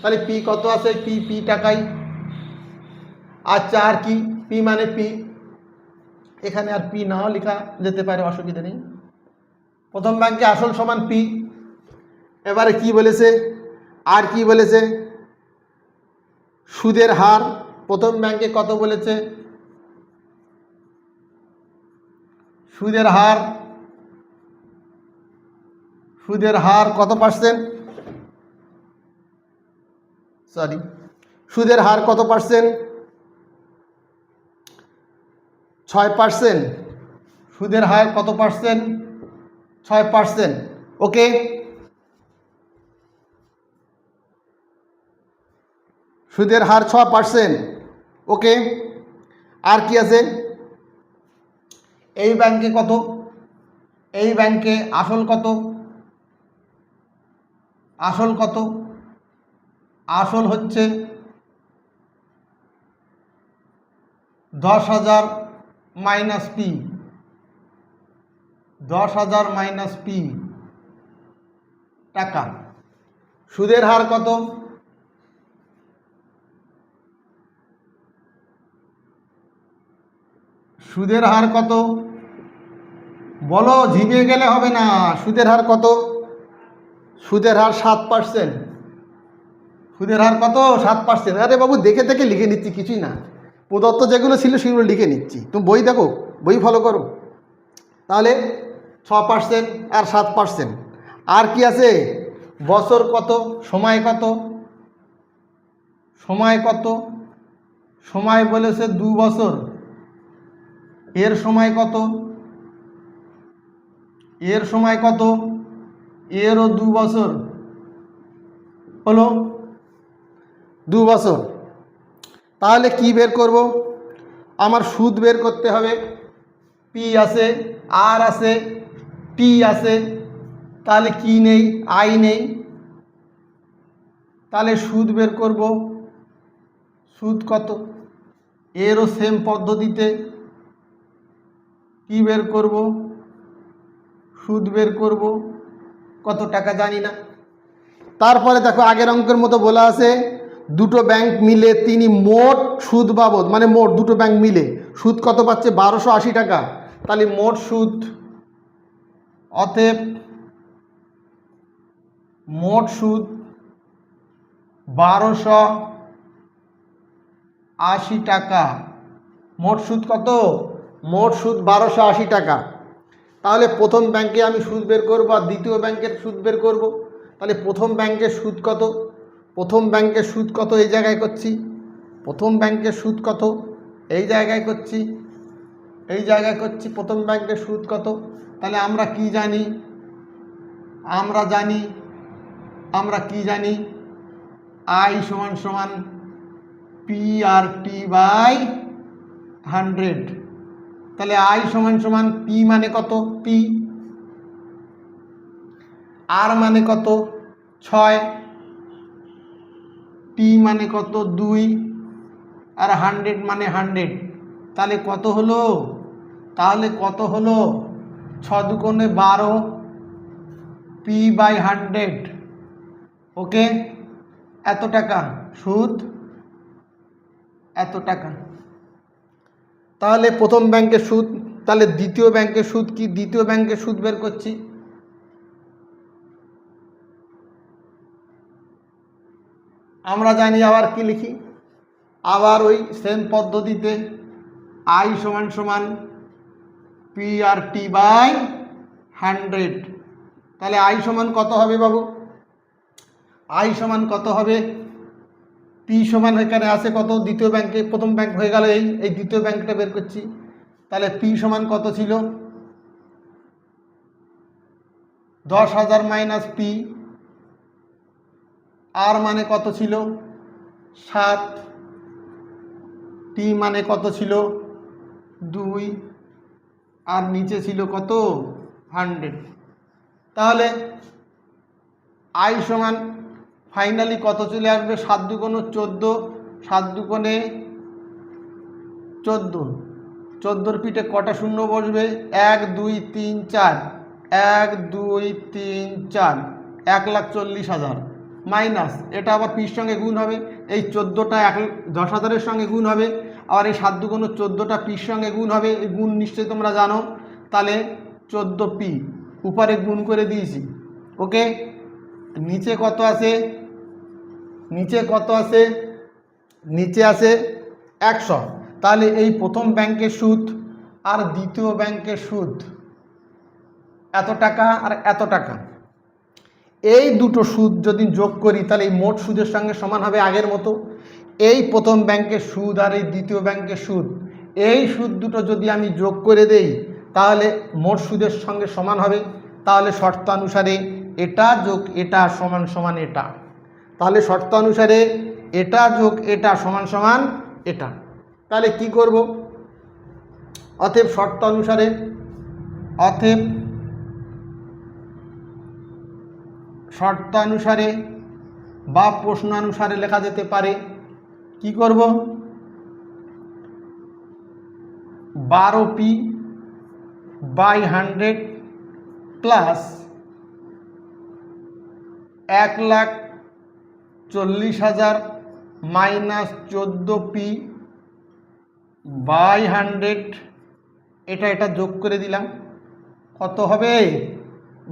তাহলে পি কত আছে? পি পি টাকাই। আচ্ছা, আর কি? পি মানে পি, এখানে আর পি নাও লেখা যেতে পারে, অসুবিধা নেই। প্রথম ব্যাংকে আসল সমান পি। এবারে কি বলেছে? আর কি বলেছে? সুদের হার প্রথম ব্যাংকে কত বলেছে? সুদের হার, সুদের হার কত পার্সেন্ট? সরি, সুদের হার কত পার্সেন্ট? 6%। সুদের হার কত পার্সেন্ট? 6%। ওকে, সুদের হার 6%। ওকে, আর কি আছে? এই ব্যাংকে কত? এই ব্যাংকে আসল কত? আসল কত? আসল হচ্ছে 10,000 মাইনাস পি, 10,000 মাইনাস পি টাকা। সুদের হার কত? সুদের হার কত? বলো, ঝিমিয়ে গেলে হবে না। সুদের হার কত? সুদের হার 7%। সুদের হার কত? 7%। আরে বাবু, দেখে দেখে লিখে নিচ্ছি, কিছুই না। প্রদত্ত যেগুলো ছিল সেগুলো লিখে নিচ্ছি, তুমি বই দেখো, বই ফলো করো। তাহলে 6% আর 7%। আর কি আছে? বছর কত? সময় কত? সময় কত? সময় বলেছে 2 বছর। এর সময় কত? এর সময় কত? এরও 2 বছর, হলো 2 বছর। তাহলে কি বের করব? আমার সুদ বের করতে হবে। পি আছে, আর আছে, টি আছে, তাহলে কি নেই? আই নেই। তাহলে সুদ বের করব। সুদ কত? এরও সেম পদ্ধতিতে কি বের করব? সুদ বের করব। কত টাকা জানি না। তারপরে দেখো, আগের অঙ্কের মতো বলা আছে দুটো ব্যাংক মিলে তিনি মোট সুদ বাবদ, মানে মোট দুটো ব্যাংক মিলে সুদ কত পাচ্ছে? 1280 টাকা। তাহলে মোট সুদ, অতএব মোট সুদ 1280 টাকা। মোট সুদ কত? মোট সুদ 1280 টাকা। তাহলে প্রথম ব্যাংকে আমি সুদ বের করব আর দ্বিতীয় ব্যাংকের সুদ বের করব। তাহলে প্রথম ব্যাংকের সুদ কত? প্রথম ব্যাংকের সুদ কত? এই জায়গায় করছি। প্রথম ব্যাংকের সুদ কত? এই জায়গায় করছি, এই জায়গায় করছি। প্রথম ব্যাংকের সুদ কত? তাহলে আমরা কি জানি? আমরা জানি, আমরা কি জানি? আই সমান সমান পি আর টি বাই 100। তাহলে আই সমান সমান পি মানে কত? পি। আর মানে কত? 6। টি মানে কত? 2। আর 100 মানে 100। তাহলে কত হলো? তাহলে কত হলো? 6 দুগুণে 12, পি বাই 100। ওকে, এত টাকা সুদ, এত টাকা। তাহলে প্রথম ব্যাংকের সুদ। তাহলে দ্বিতীয় ব্যাংকের সুদ কি? দ্বিতীয় ব্যাংকের সুদ বের করছি। আমরা জানি, আবার কি লিখি? আবার ওই সেম পদ্ধতিতে আই সমান সমান পি আর টি বাই 100। তাহলে আই সমান কত হবে বাবু? আই সমান কত হবে? পি সমান এখানে আছে কত? দ্বিতীয় ব্যাংকে, প্রথম ব্যাংক হয়ে গেল এই দ্বিতীয় ব্যাংকটা বের করছি। তাহলে পি সমান কত ছিল? 10,000 মাইনাস পি। আর মানে কত ছিল 7, টি মানে কত ছিল 2, আর নিচে ছিল কত 100। তাহলে আই সমান ফাইনালি কত চলে আসবে, 7 দুগুণ 14, 7 দুগুণে 14, 14 পিঠে কটা শূন্য বসবে, 1 2 3 4, 1 2 3 4, 1,40,000 মাইনাস এটা আবার পির সঙ্গে গুণ হবে, এই 14টা 10,000-এর সঙ্গে গুণ হবে, আবার এই 7 দুগুণ 14টা পির সঙ্গে গুণ হবে, এই গুণ নিশ্চয়ই তোমরা জানো। তাহলে 14 পি উপরে গুণ করে দিয়েছি। ওকে, নিচে কত আছে, নিচে কত আছে, নিচে আছে 100। তাহলে এই প্রথম ব্যাংকের সুদ আর দ্বিতীয় ব্যাংকের সুদ এত টাকা আর এত টাকা, এই দুটো সুদ যদি যোগ করি তাহলে এই মোট সুদের সঙ্গে সমান হবে আগের মতো। এই প্রথম ব্যাংকের সুদ আর এই দ্বিতীয় ব্যাংকের সুদ, এই সুদ দুটো যদি আমি যোগ করে দেই তাহলে মোট সুদের সঙ্গে সমান হবে। তাহলে শর্তানুসারে এটা যোগ এটা সমান সমান এটা, তাহলে শর্তানুসারে এটা যোগ এটা সমান সমান এটা। তাহলে কি করব, অতএব শর্তানুসারে, অতএব শর্তানুসারে বা প্রশ্নানুসারে লেখা যেতে পারে, কি করব, 12p by 100 plus 1,40,000 minus 14p by 100, এটা এটা যোগ করে দিলাম, কত হবে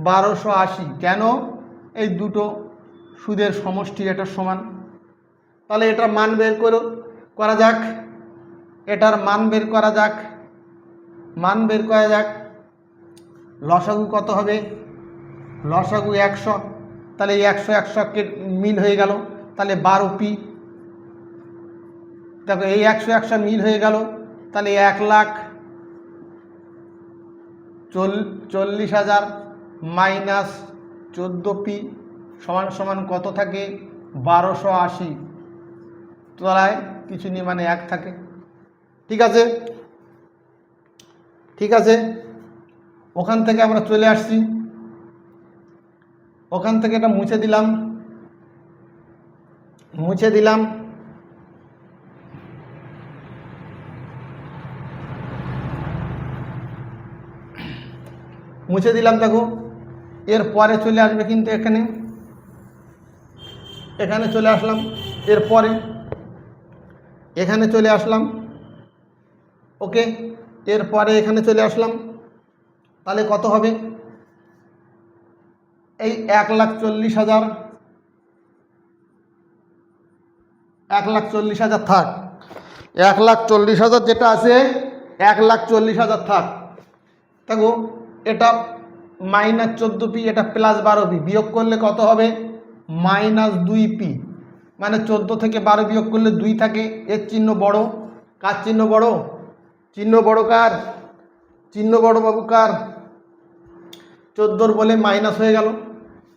1280। কেন, এই দুটো সুদের সমষ্টি এটার সমান। তাহলে এটার মান বের করা যাক, এটার মান বের করা যাক, মান বের করা যাক। লসাগু কত হবে, লসাগু 100, তাহলে এই 100 100 মিল হয়ে গেল, তাহলে 12p, দেখো এই 100 100 মিল হয়ে গেল, তাহলে 1,40,000 মাইনাস 14p সমান সমান কত থাকে 1280, তলায় কিছু নেই মানে 1 থাকে। ঠিক আছে, ঠিক আছে, ওখান থেকে আমরা চলে আসছি, ওখান থেকে এটা মুছে দিলাম, মুছে দিলাম, মুছে দিলাম। দেখো এরপরে চলে আসবে কিন্তু এখানে, এখানে চলে আসলাম, এরপরে এখানে চলে আসলাম। ওকে, এরপরে এখানে চলে আসলাম, তাহলে কত হবে, এই 1,40,000, 1,40,000 থাক, 1,40,000 যেটা আছে 1,40,000 থাক। দেখো এটা মাইনাস 14p, এটা প্লাস 12p, বিয়োগ করলে কত হবে মাইনাস 2p, মানে 14 থেকে 12 বিয়োগ করলে 2 থাকে। এর চিহ্ন বড়, কার চিহ্ন বড়, চিহ্ন বড় কার, চিহ্ন বড় বাবু কার, 14 বলে মাইনাস হয়ে গেল।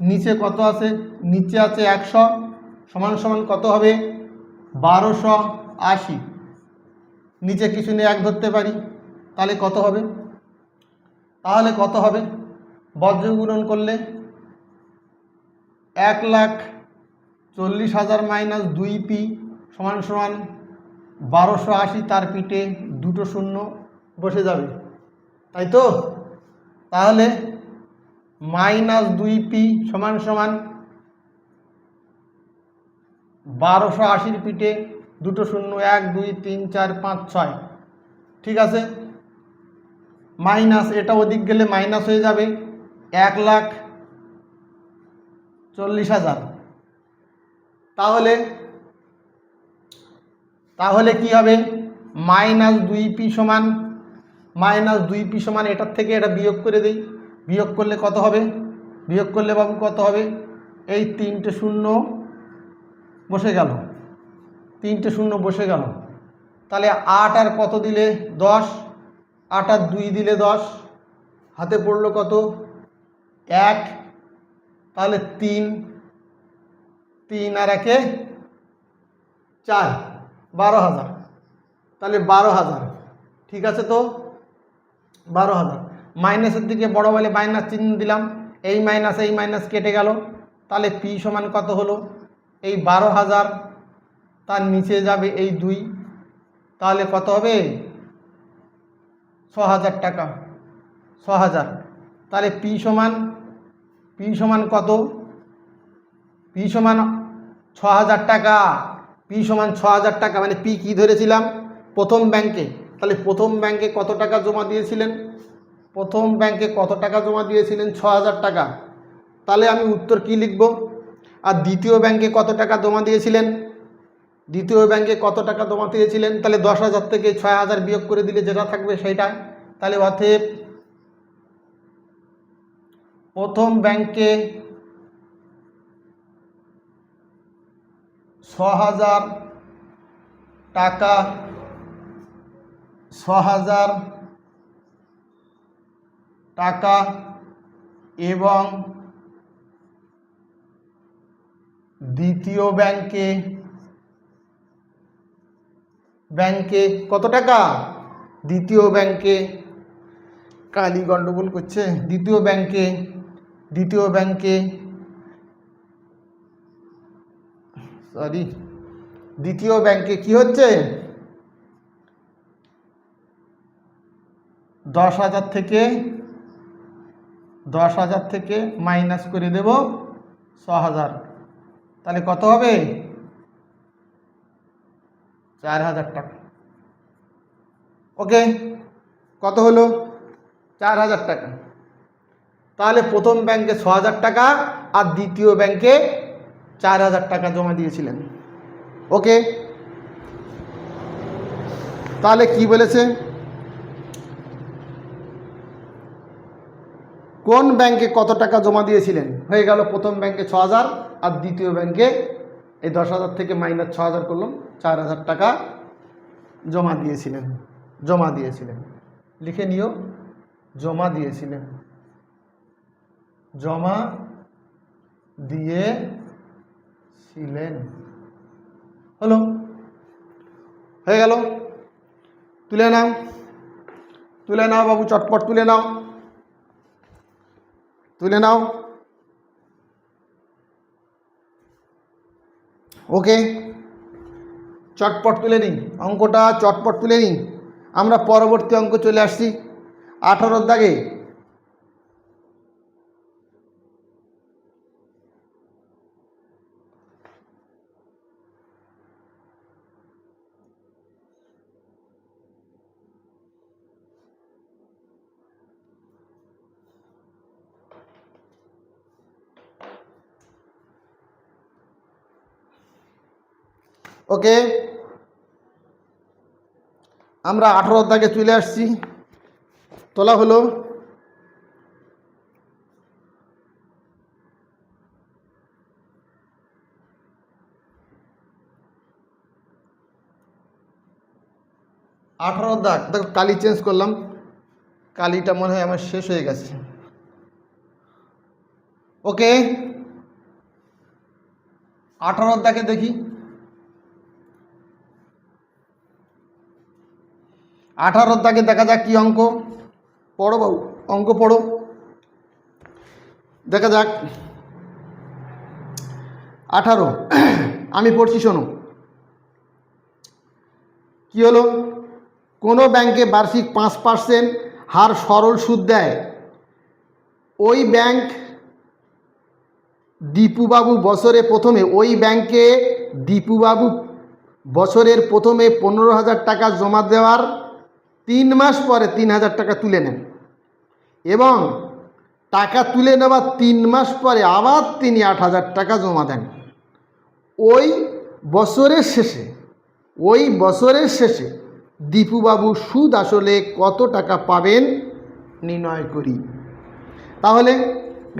নিচে কত আছে, নিচে আছে 100 সমান সমান কত হবে 1280, নিচে কিছু নিয়ে 1 ধরতে পারি, তাহলে কত হবে, তাহলে কত হবে, বজ্র গুণন করলে 1,40,000 মাইনাস 2p সমান সমান 1280, তার পিঠে দুটো শূন্য বসে যাবে, তাই তো। তাহলে মাইনাস 2p সমান সমান 1280-র পিঠে দুটো শূন্য, 1 2 3 4 5 6, ঠিক আছে। মাইনাস এটা ওদিক গেলে মাইনাস হয়ে যাবে 1,40,000। তাহলে তাহলে কি হবে, মাইনাস 2p সমান, মাইনাস 2p সমান এটার থেকে এটা বিয়োগ করে দেই, বিয়োগ করলে কত হবে, বিয়োগ করলে বাবু কত হবে, এই 3টে শূন্য বসে গেল, 3টে শূন্য বসে গেল। তাহলে 8 আর কত দিলে 10, 8 আর 2 দিলে 10, হাতে পড়লো কত 1, তাহলে 3 3 আর 1 4, 12,000। তাহলে 12,000, ঠিক আছে তো 12,000। মাইনাসের দিকে বড় বলে মাইনাস চিহ্ন দিলাম, এই মাইনাস কেটে গেল। তাহলে পি সমান কত হলো? এই 12,000 তার নিচে যাবে এই 2, তাহলে কত হবে? 6,000 টাকা, 6,000। তাহলে পি সমান কত? পি সমান 6,000 টাকা। পি সমান 6,000 টাকা, মানে পি কি ধরেছিলাম? প্রথম ব্যাংকে। তাহলে প্রথম ব্যাংকে কত টাকা জমা দিয়েছিলেন? প্রথম ব্যাংকে কত টাকা জমা দিয়েছিলেন? 6,000 টাকা। তাহলে আমি উত্তর কি লিখব? আর দ্বিতীয় ব্যাংকে কত টাকা জমা দিয়েছিলেন? দ্বিতীয় ব্যাংকে কত টাকা জমা দিয়েছিলেন? তাহলে 10,000 থেকে 6,000 বিয়োগ করে দিলে যেটা থাকবে সেইটা। তাহলে অতএব প্রথম ব্যাংকে 6,000 টাকা, 6,000 টাকা এবং দ্বিতীয় ব্যাংকে কত টাকা? দ্বিতীয় ব্যাংকে কালি গন্ডগোল করছে। দ্বিতীয় ব্যাংকে কি হচ্ছে? 10,000 থেকে মাইনাস করে দেব 6,000। তাহলে কত হবে? 4,000 টাকা। ওকে, কত হলো? 4,000 টাকা। তাহলে প্রথম ব্যাংকে 6,000 টাকা আর দ্বিতীয় ব্যাংকে 4,000 টাকা জমা দিয়েছিলেন। ওকে, তাহলে কি বলেছে? কোন ব্যাংকে কত টাকা জমা দিয়েছিলেন? হয়ে গেল প্রথম ব্যাংকে 6,000 আর দ্বিতীয় ব্যাংকে এই 10,000 থেকে মাইনাস 6,000 করলাম, 4,000 টাকা জমা দিয়েছিলেন। লিখে নিও, জমা দিয়েছিলেন। হলো, হয়ে গেল। তুলে নাও বাবু, চটপট তুলে নাও। ওকে, চটপট তুলে নিই অঙ্কটা, চটপট তুলে নিই। আমরা পরবর্তী অঙ্ক চলে আসছি 18 দাগে। ওকে, আমরা 18 দাগে চলে আসছি। তোলা হলো দাগ। দেখো কালি চেঞ্জ করলাম, কালিটা মনে হয় আমার শেষ হয়ে গেছে। ওকে, 18 দাগে দেখি। 18 দাগে দেখা যাক কি অঙ্ক। পড়ো বাবু, অঙ্ক পড়ো, দেখা যাক। 18 আমি পড়ছি, শোনো। কি হলো? কোনো ব্যাংকে বার্ষিক 5% হার সরল সুদ দেয়। ওই ব্যাংক দীপুবাবু বছরের প্রথমে 15,000 টাকা জমা দেওয়ার 3 মাস পরে 3,000 টাকা তুলে নেন এবং টাকা তুলে নেওয়ার 3 মাস পরে আবার তিনি 8,000 টাকা জমা দেন। ওই বছরের শেষে দীপুবাবু সুদ আসলে কত টাকা পাবেন নির্ণয় করি। তাহলে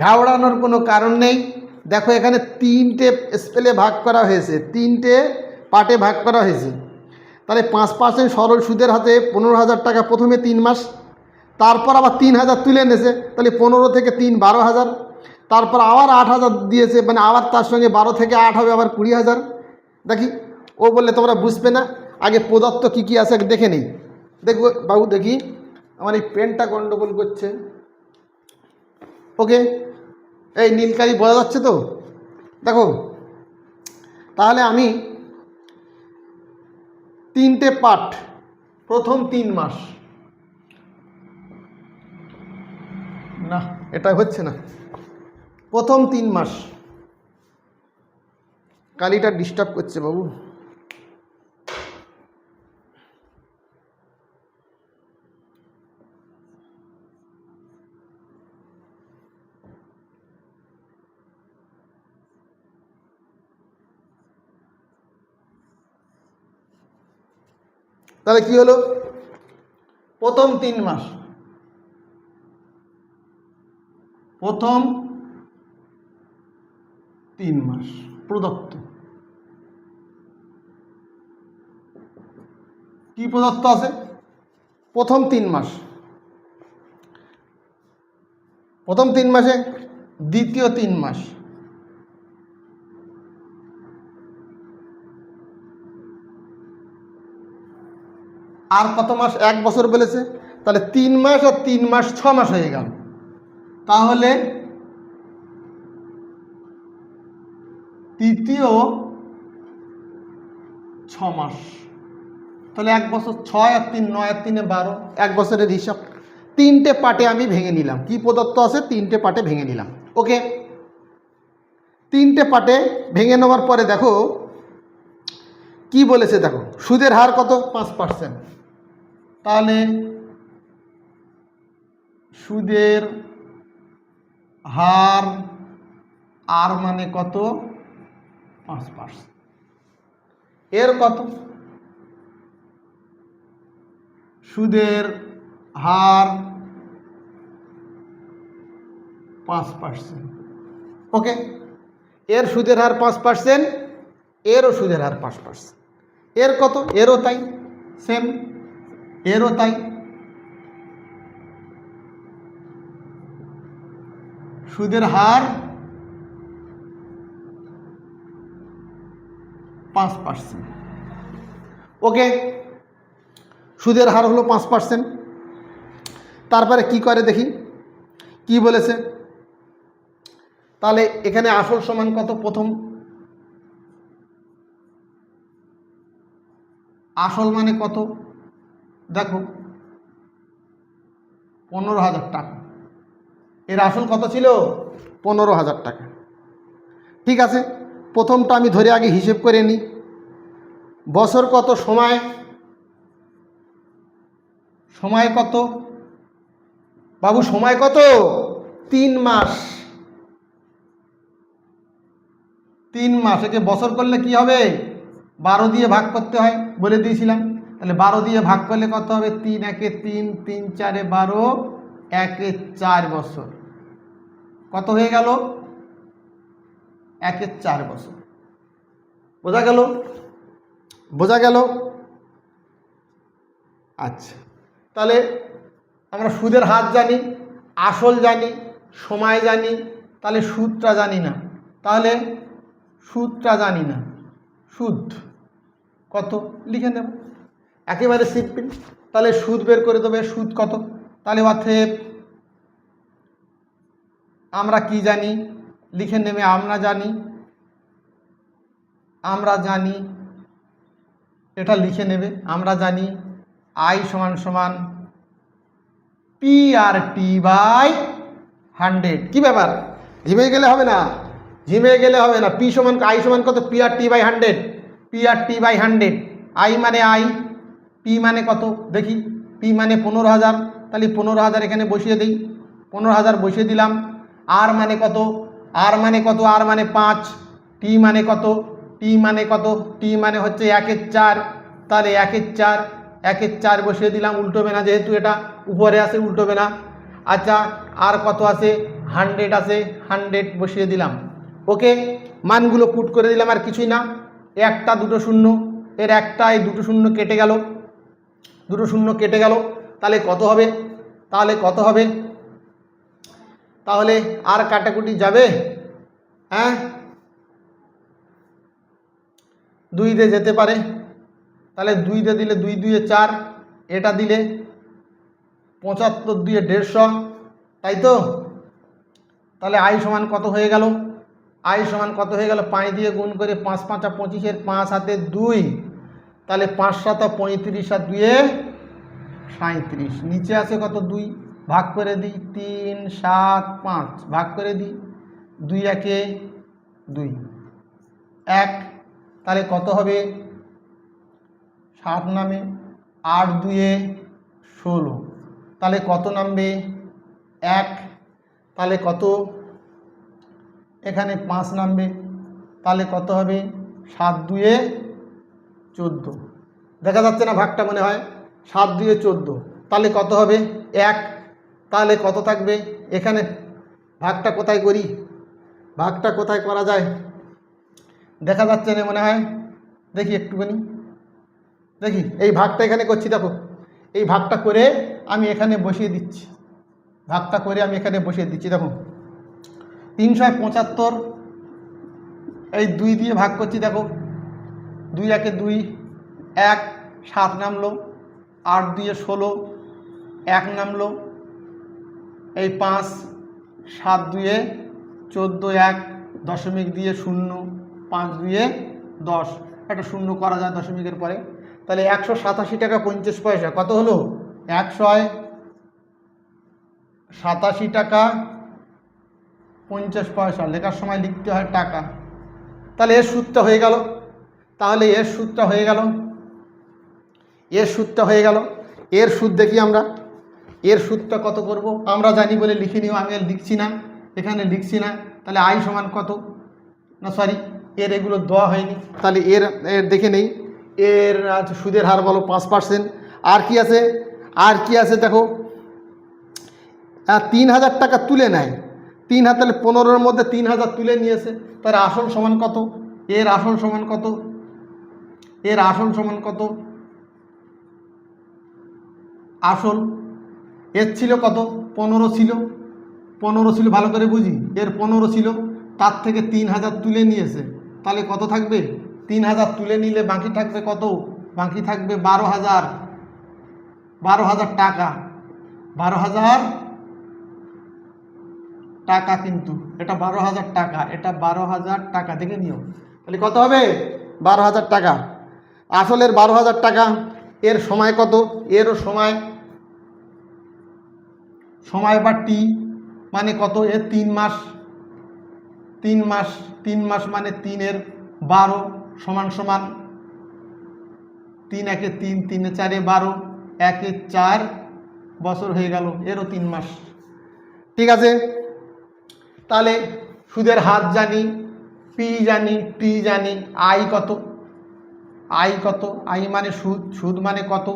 ঘাবড়ানোর কোনো কারণ নেই। দেখো এখানে 3টে স্পেলে ভাগ করা হয়েছে, 3টে পার্টে ভাগ করা হয়েছে। তাহলে 5% সরল সুদের হাতে 15,000 টাকা প্রথমে 3 মাস, তারপর আবার 3,000 তুলে এনেছে। তাহলে 15 থেকে 3 12,000। তারপর আবার 8,000 দিয়েছে, মানে আবার তার সঙ্গে 12 থেকে 8 হবে আবার 20,000। দেখি, ও বললে তোমরা বুঝবে না, আগে প্রদত্ত কী কী আছে দেখে নেই। দেখবো বাবু, দেখি আমার এই পেনটা গন্ডগোল করছে। ওকে, এই নীলকালি বোঝা যাচ্ছে তো? দেখো, তাহলে আমি 3টে পার্ট, প্রথম 3 মাস, না এটা হচ্ছে না, প্রথম 3 মাস, কালিটা ডিস্টার্ব করছে বাবু। তাহলে কি হলো? প্রথম 3 মাস, প্রথম 3 মাস প্রদত্ত। কি প্রদত্ত আছে? প্রথম 3 মাস, প্রথম 3 মাসে দ্বিতীয় 3 মাস, আর কত মাস? 1 বছর বলেছে, তাহলে 3 মাস আর 3 মাস 6 মাস হয়ে গেল। তাহলে তৃতীয় 6 মাস, তাহলে 1 বছর 6 আর 3 9 আর 3 12, 1 বছরের হিসাব। 3টে পার্টে আমি ভেঙে নিলাম, কি প্রদত্ত আছে 3টে পার্টে ভেঙে নিলাম। ওকে, 3টে পার্টে ভেঙে নেওয়ার পরে দেখো কি বলেছে, দেখো সুদের হার কত? 5%। তাহলে সুদের হার আর মানে কত? 5%। এর কত? সুদের হার 5%। ওকে, এর সুদের হার 5%, এরও সুদের হার 5%। এর কত? এরও তাই, সেম, এরও তাই। সুদের হার 5%। ওকে, সুদের হার হলো 5%। তারপরে কি করে দেখি, কি বলেছে? তাহলে এখানে আসল সমান কত? প্রথম আসল মানে কত? দেখো 15,000 টাকা। এর আসল কত ছিল? 15,000 টাকা। ঠিক আছে, প্রথমটা আমি ধরে আগে হিসেব করে নিই। বছর কত? সময়, সময় কত বাবু? সময় কত? 3 মাস। 3 মাস, একে বছর করলে কি হবে? 12 দিয়ে ভাগ করতে হয়, বলে দিয়েছিলাম। তাহলে 12 দিয়ে ভাগ করলে কত হবে? 3 একে 3, 3 4 12, 1 4 বছর। কত হয়ে গেল? 1 4 বছর। বোঝা গেল? বোঝা গেল? আচ্ছা, তাহলে আমরা সুদের হার জানি, আসল জানি, সময় জানি, তাহলে সুদটা জানি না। তাহলে সুদটা জানি না, সুদ কত লিখে নেব, একেবারে সিম্পল। তাহলে সুদ বের করে দেবে, সুদ কত? তাহলে অতএব আমরা কি জানি? লিখে নেবে, আমরা জানি, এটা লিখে নেবে, আমরা জানি আই সমান সমান পি আর টি বাই 100। কি ব্যাপার, ঝিমে গেলে হবে না, ঝিমে গেলে হবে না। পি সমান আই সমান কত? P R T by 100, P R T by 100। I মানে আই, পি মানে কত দেখি? পি মানে 15,000, তাহলে 15,000 এখানে বসিয়ে দিই, 15,000 বসিয়ে দিলাম। আর মানে কত? আর মানে কত? আর মানে 5। টি মানে কত? টি মানে কত? টি মানে হচ্ছে 1 4, তাহলে 1 4 বসিয়ে দিলাম, উল্টোবে না, যেহেতু এটা উপরে আছে উল্টোবে না। আচ্ছা, আর কত আছে? 100 আছে, 100 বসিয়ে দিলাম। ওকে, মানগুলো পুট করে দিলাম, আর কিছুই না। একটা দুটো শূন্য, এর একটা, এই দুটো শূন্য কেটে গেল, দুটো শূন্য কেটে গেল। তাহলে কত হবে? তাহলে কত হবে? তাহলে আর কাটাকুটি যাবে? হ্যাঁ, 2 দিয়ে যেতে পারে। তাহলে 2 দিয়ে দিলে 2 2 4, এটা দিলে 75 2 150, তাই তো? তাহলে আই সমান কত হয়ে গেল? আই সমান কত হয়ে গেল? 5 দিয়ে গুণ করে 5 5 25, 5 হাতে 2, তাহলে 5 7 35 আর 2 37। নিচে আছে কত? 2, ভাগ করে দিই 3 7 5, ভাগ করে দিই 2 1 2 1, তাহলে কত হবে? 7 নামে, 8 2 16, তাহলে কত নামবে? 1, তাহলে কত? এখানে 5 নামবে, তাহলে কত হবে? 7 2 14। দেখা যাচ্ছে না ভাগটা? মনে হয় 7 2 14, তাহলে কত হবে? 1, তাহলে কত থাকবে এখানে? ভাগটা কোথায় করি? ভাগটা কোথায় করা যায়? দেখা যাচ্ছে না মনে হয়? দেখি একটুখানি, দেখি এই ভাগটা এখানে করছি। দেখো, এই ভাগটা করে আমি এখানে বসিয়ে দিচ্ছি। ভাগটা করে আমি এখানে বসিয়ে দিচ্ছি। দেখো, 375 এই 2 দিয়ে ভাগ করছি। দেখো, 2 1 2 1, 7 নামলো, 8 2 16, 1 নামলো, এই 5 7 2 14, 1 দশমিক দিয়ে 0, 5 2 10, একটা শূন্য করা যায় দশমিকের পরে। তাহলে 187 টাকা 50 পয়সা কত হলো? 187 টাকা 50 পয়সা। লেখার সময় লিখতে হয় টাকা। তাহলে এর সুদটা হয়ে গেল। তাহলে এর সুদটা হয়ে গেল। এর সুদটা হয়ে গেল। এর সুদ দেখি আমরা। এর সুদটা কত করব? আমরা জানি বলে লিখে নিও, আমি আর লিখছি না, এখানে লিখছি না। তাহলে আই সমান কত? না সরি, এর এগুলো দেওয়া হয়নি। তাহলে এর এর দেখে নেই। এর সুদের হার বলো 5%। আর কি আছে? আর কি আছে দেখো, 3000 টাকা তুলে নেয়। 3000, তাহলে 15-র মধ্যে 3000 তুলে নিয়েছে। তার আসল সমান কত? এর আসল সমান কত? এর আসল সমান কত? আসল এর ছিল কত? 15 ছিল। 15 ছিল, ভালো করে বুঝি। এর 15 ছিল, তার থেকে 3000 তুলে নিয়েছে। তাহলে কত থাকবে? 3000 তুলে নিলে বাকি থাকবে কত? বাকি থাকবে 12,000। 12,000 টাকা। 12,000 টাকা, কিন্তু এটা 12,000 টাকা, এটা 12,000 টাকা, দেখে নিও। তাহলে কত হবে? 12,000 টাকা। আসলের 12,000 টাকা। এর সময় কত? এরও সময় বা টি মানে কত? এর 3 মাস। 3 মাস, 3 মাস মানে 3 এর 12 সমান সমান 3 1 3, 3 4 12, 1 4 বছর হয়ে গেল। এরও 3 মাস। ঠিক আছে, তাহলে সুদের হার জানি, পি জানি, টি জানি, আই কত? আই কত? আই মানে সুদ। সুদ মানে কত?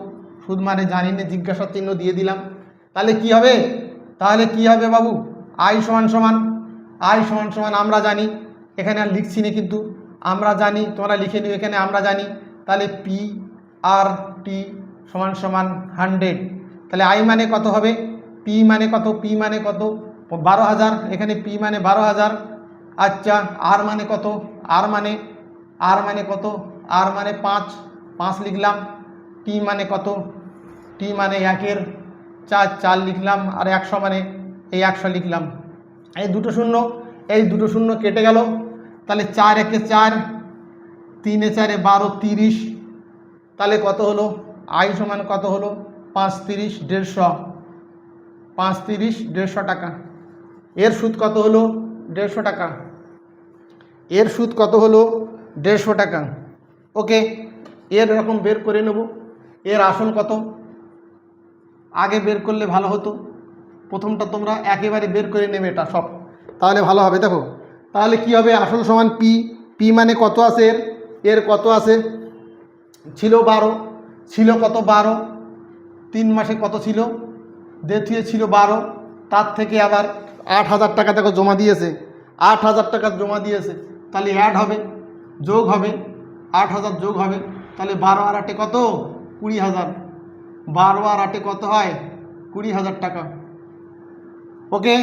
সুদ মানে জানি না, জিজ্ঞাসা চিহ্ন দিয়ে দিলাম। তাহলে কি হবে? তাহলে কি হবে বাবু? আই সমান সমান, আই সমান সমান আমরা জানি, এখানে আর লিখছি না কিন্তু আমরা জানি, তোমরা লিখে নিও এখানে আমরা জানি। তাহলে পি আর টি সমান সমান 100। তাহলে আই মানে কত হবে? পি মানে কত? পি মানে কত? 12,000। এখানে পি মানে 12,000। আচ্ছা, আর মানে কত? আর মানে কত? আর মানে 5, 5 লিখলাম। টি মানে কত? টি মানে 1-এর 4, 4 লিখলাম। আর 100 মানে এই 100 লিখলাম। এই দুটো শূন্য, এই দুটো শূন্য কেটে গেল। তাহলে 4 1 4, 3 4 12, 30। তাহলে কত হলো? আই সমান কত হলো? 5 30 150। 5 30 150 টাকা। এর সুদ কত হলো? 150 টাকা। এর সুদ কত হলো? 150 টাকা। ওকে, এর রকম বের করে নেব। এর আসল কত? আগে বের করলে ভালো হতো। প্রথমটা তোমরা একেবারে বের করে নেবে এটা সব, তাহলে ভালো হবে। দেখো, তাহলে কি হবে? আসল সমান পি। পি মানে কত আছে? এর কত আছে? ছিল 12। ছিল কত? 12। 3 মাসে কত ছিল? দ্বিতীয় ছিল 12। তার থেকে আবার 8,000 টাকা দেখো জমা দিয়েছে। 8,000 টাকা জমা দিয়েছে। তাহলে অ্যাড হবে, যোগ হবে, 8,000 যোগ হবে। তাহলে 12 আর 8 কত? 20,000। 12 আর 8 কত হয়? 20,000 টাকা। ওকে,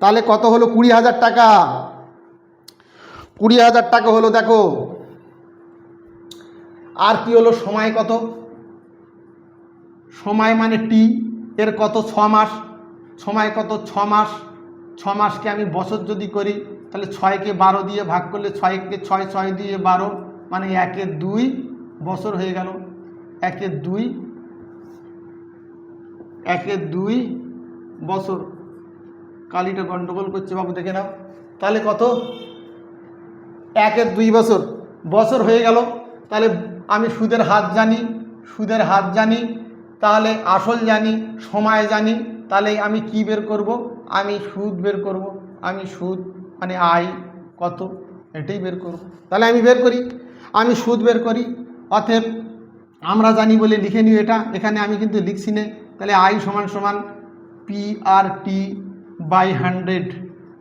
তাহলে কত হলো? 20,000 টাকা। 20,000 টাকা হলো। দেখো আর কি হলো? সময় কত? সময় মানে টি, এর কত? 6 মাস। সময় কত? 6 মাস। 6 মাসকে আমি বছর যদি করি তাহলে 6কে 12 দিয়ে ভাগ করলে 6কে 6, 6 দিয়ে 12 মানে 1-এর 2 বছর হয়ে গেল। 1-এর 2, 1-এর 2 বছর। কালিটা গন্ডগোল করছে বাবু, দেখে নাও। তাহলে কত? 1-এর 2 বছর। বছর হয়ে গেল। তাহলে আমি সুদের হার জানি, সুদের হার জানি, তাহলে আসল জানি, সময় জানি। তাহলে আমি কি বের করব? আমি সুদ বের করব। আমি সুদ মানে আয় কত, এটাই বের করব। তাহলে আমি বের করি, আমি সুদ বের করি। অতএব আমরা জানি বলে লিখে নিই এটা, এখানে আমি কিন্তু লিখছি না। তাহলে আই সমান সমান PRT/100,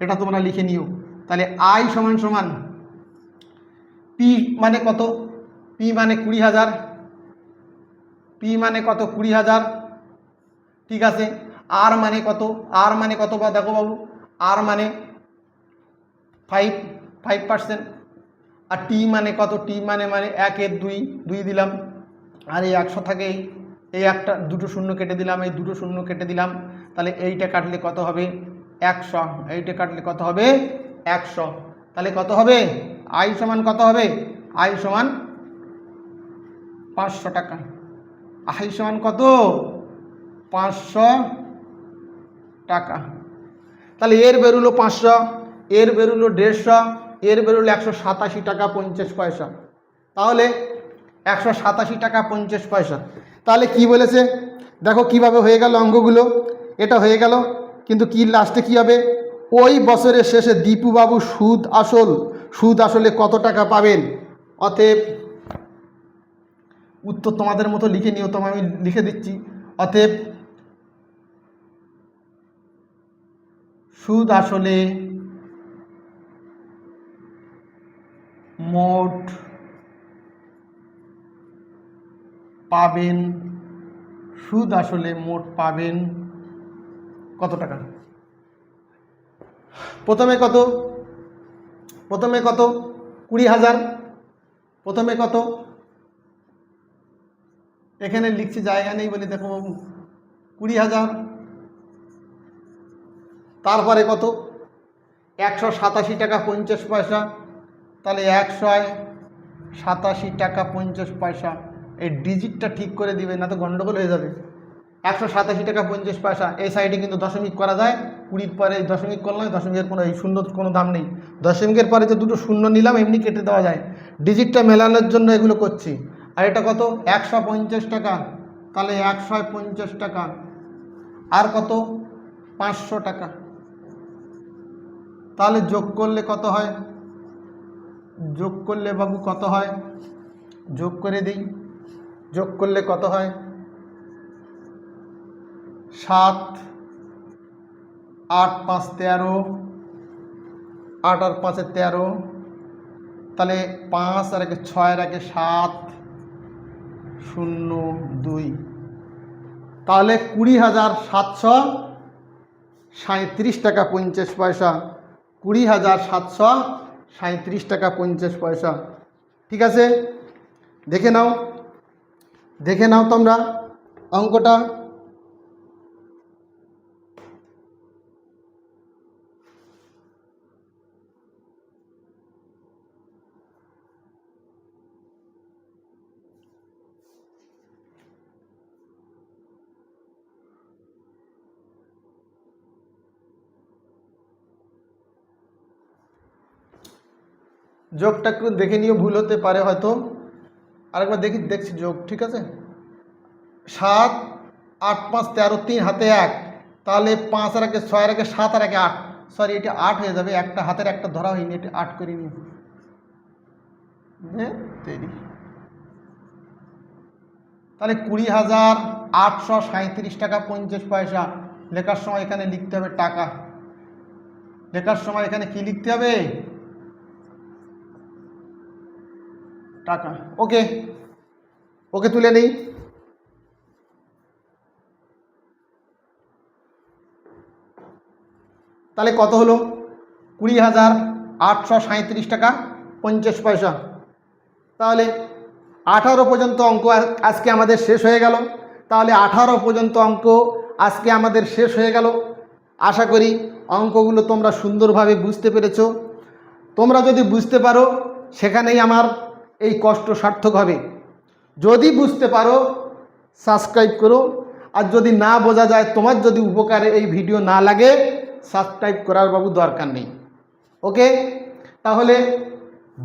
এটা তোমরা লিখে নিও। তাহলে আই সমান সমান পি মানে কত? পি মানে 20,000। পি মানে কত? 20,000। ঠিক আছে। আর মানে কত? আর মানে কত বা দেখো বাবু, আর মানে 5%। আর টি মানে কত? টি মানে 1-এর 2, 2 দিলাম। আর এই 100 থাকে, এই একটা দুটো শূন্য কেটে দিলাম, এই দুটো শূন্য কেটে দিলাম। তাহলে এইটা কাটলে কত হবে? 100। এইটা কাটলে কত হবে? 100। তাহলে কত হবে? আই সমান কত হবে? আই সমান 500 টাকা। আই সমান কত? 500 টাকা। তাহলে এর বেরোলো 500, এর বেরোলো 150, এর বেরোলো 187 টাকা 50 পয়সা। তাহলে 187 টাকা 50 পয়সা। তাহলে কি বলেছে দেখো কিভাবে হয়ে গেল অঙ্কগুলো। এটা হয়ে গেল, কিন্তু কি লাস্টে কি হবে? ওই বছরের শেষে দীপুবাবু সুদ আসলে কত টাকা পাবেন। অতএব উত্তর তোমাদের মতো লিখে নিও, তো আমি লিখে দিচ্ছি। অতএব সুদ আসলে মোট পাবেন, সুদ আসলে মোট পাবেন কত টাকা? প্রথমে কত? প্রথমে কত? 20,000। প্রথমে কত? এখানে লিখছি, জায়গা নেই বলে দেখো বাবু, 20,000। তারপরে কত? 187 টাকা 50 পয়সা। তাহলে 187 টাকা 50 পয়সা। এই ডিজিটটা ঠিক করে দিবে, না তো গন্ডগোল হয়ে যাবে। 187 টাকা 50 পয়সা। এই সাইডে কিন্তু দশমিক করা যায়, 20-র পরে দশমিক করলাম, দশমিকের কোনো এই শূন্য কোনো দাম নেই। দশমিকের পরে যে দুটো শূন্য নিলাম এমনি কেটে দেওয়া যায়। ডিজিটটা মেলানোর জন্য এগুলো করছি। আর এটা কত? 150 টাকা। তাহলে 150 টাকা। আর কত? 500 টাকা। তাহলে যোগ করলে কত হয়? যোগ করলে বাবু কত হয়? যোগ করে দিই। যোগ করলে কত হয়? 7, 8, 5, 13, 8 আর 5 13। তাহলে 5 আর 1 6 আর 1 7, 0, 2। তাহলে 20,737 টাকা 50 পয়সা। 20,737 টাকা 50 পয়সা। ঠিক আছে, দেখে নাও, দেখে নাও তোমরা অঙ্কটা। যোগটা একটু দেখে নিও, ভুল হতে পারে হয়তো। আরেকবার দেখছি যোগ। ঠিক আছে, 7, 8, 5, 13, 3 হাতে 1। তাহলে 5 আর 1 6 আর 1 7 আর 1 8। সরি, এটা 8 হয়ে যাবে, একটা হাতের একটা ধরা হয়নি, এটা 8 করে নিও। তৈরি। তাহলে 20,837 টাকা 50 পয়সা। লেখার সময় এখানে লিখতে হবে টাকা। লেখার সময় এখানে কি লিখতে হবে? টাকা। ওকে, ওকে তুলে নেই। তাহলে কত হলো? 20,837 টাকা 50 পয়সা। তাহলে 18 পর্যন্ত অঙ্ক আজকে আমাদের শেষ হয়ে গেল। তাহলে 18 পর্যন্ত অঙ্ক আজকে আমাদের শেষ হয়ে গেল। আশা করি অঙ্কগুলো তোমরা সুন্দরভাবে বুঝতে পেরেছো। তোমরা যদি বুঝতে পারো সেখানেই আমার এই কষ্ট সার্থক হবে। যদি বুঝতে পারো সাবস্ক্রাইব করো, আর যদি না বোঝা যায়, তোমার যদি উপকারে এই ভিডিও না লাগে, সাবস্ক্রাইব করার বাবু দরকার নেই। ওকে, তাহলে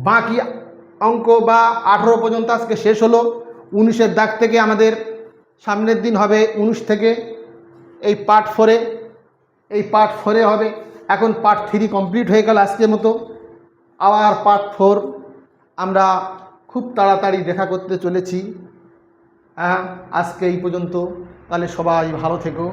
বাকি অঙ্ক বা 18 পর্যন্ত আজকে শেষ হলো। 19-এর দাগ থেকে আমাদের সামনের দিন হবে 19 থেকে এই পার্ট 4-এ, এই পার্ট 4-এ হবে। এখন পার্ট 3 কমপ্লিট হয়ে গেল আজকের মতো। আবার পার্ট 4 আমরা খুব তাড়াতাড়ি দেখা করতে চলেছি। হ্যাঁ, আজকে এই পর্যন্ত। তাহলে সবাই ভালো থেকো।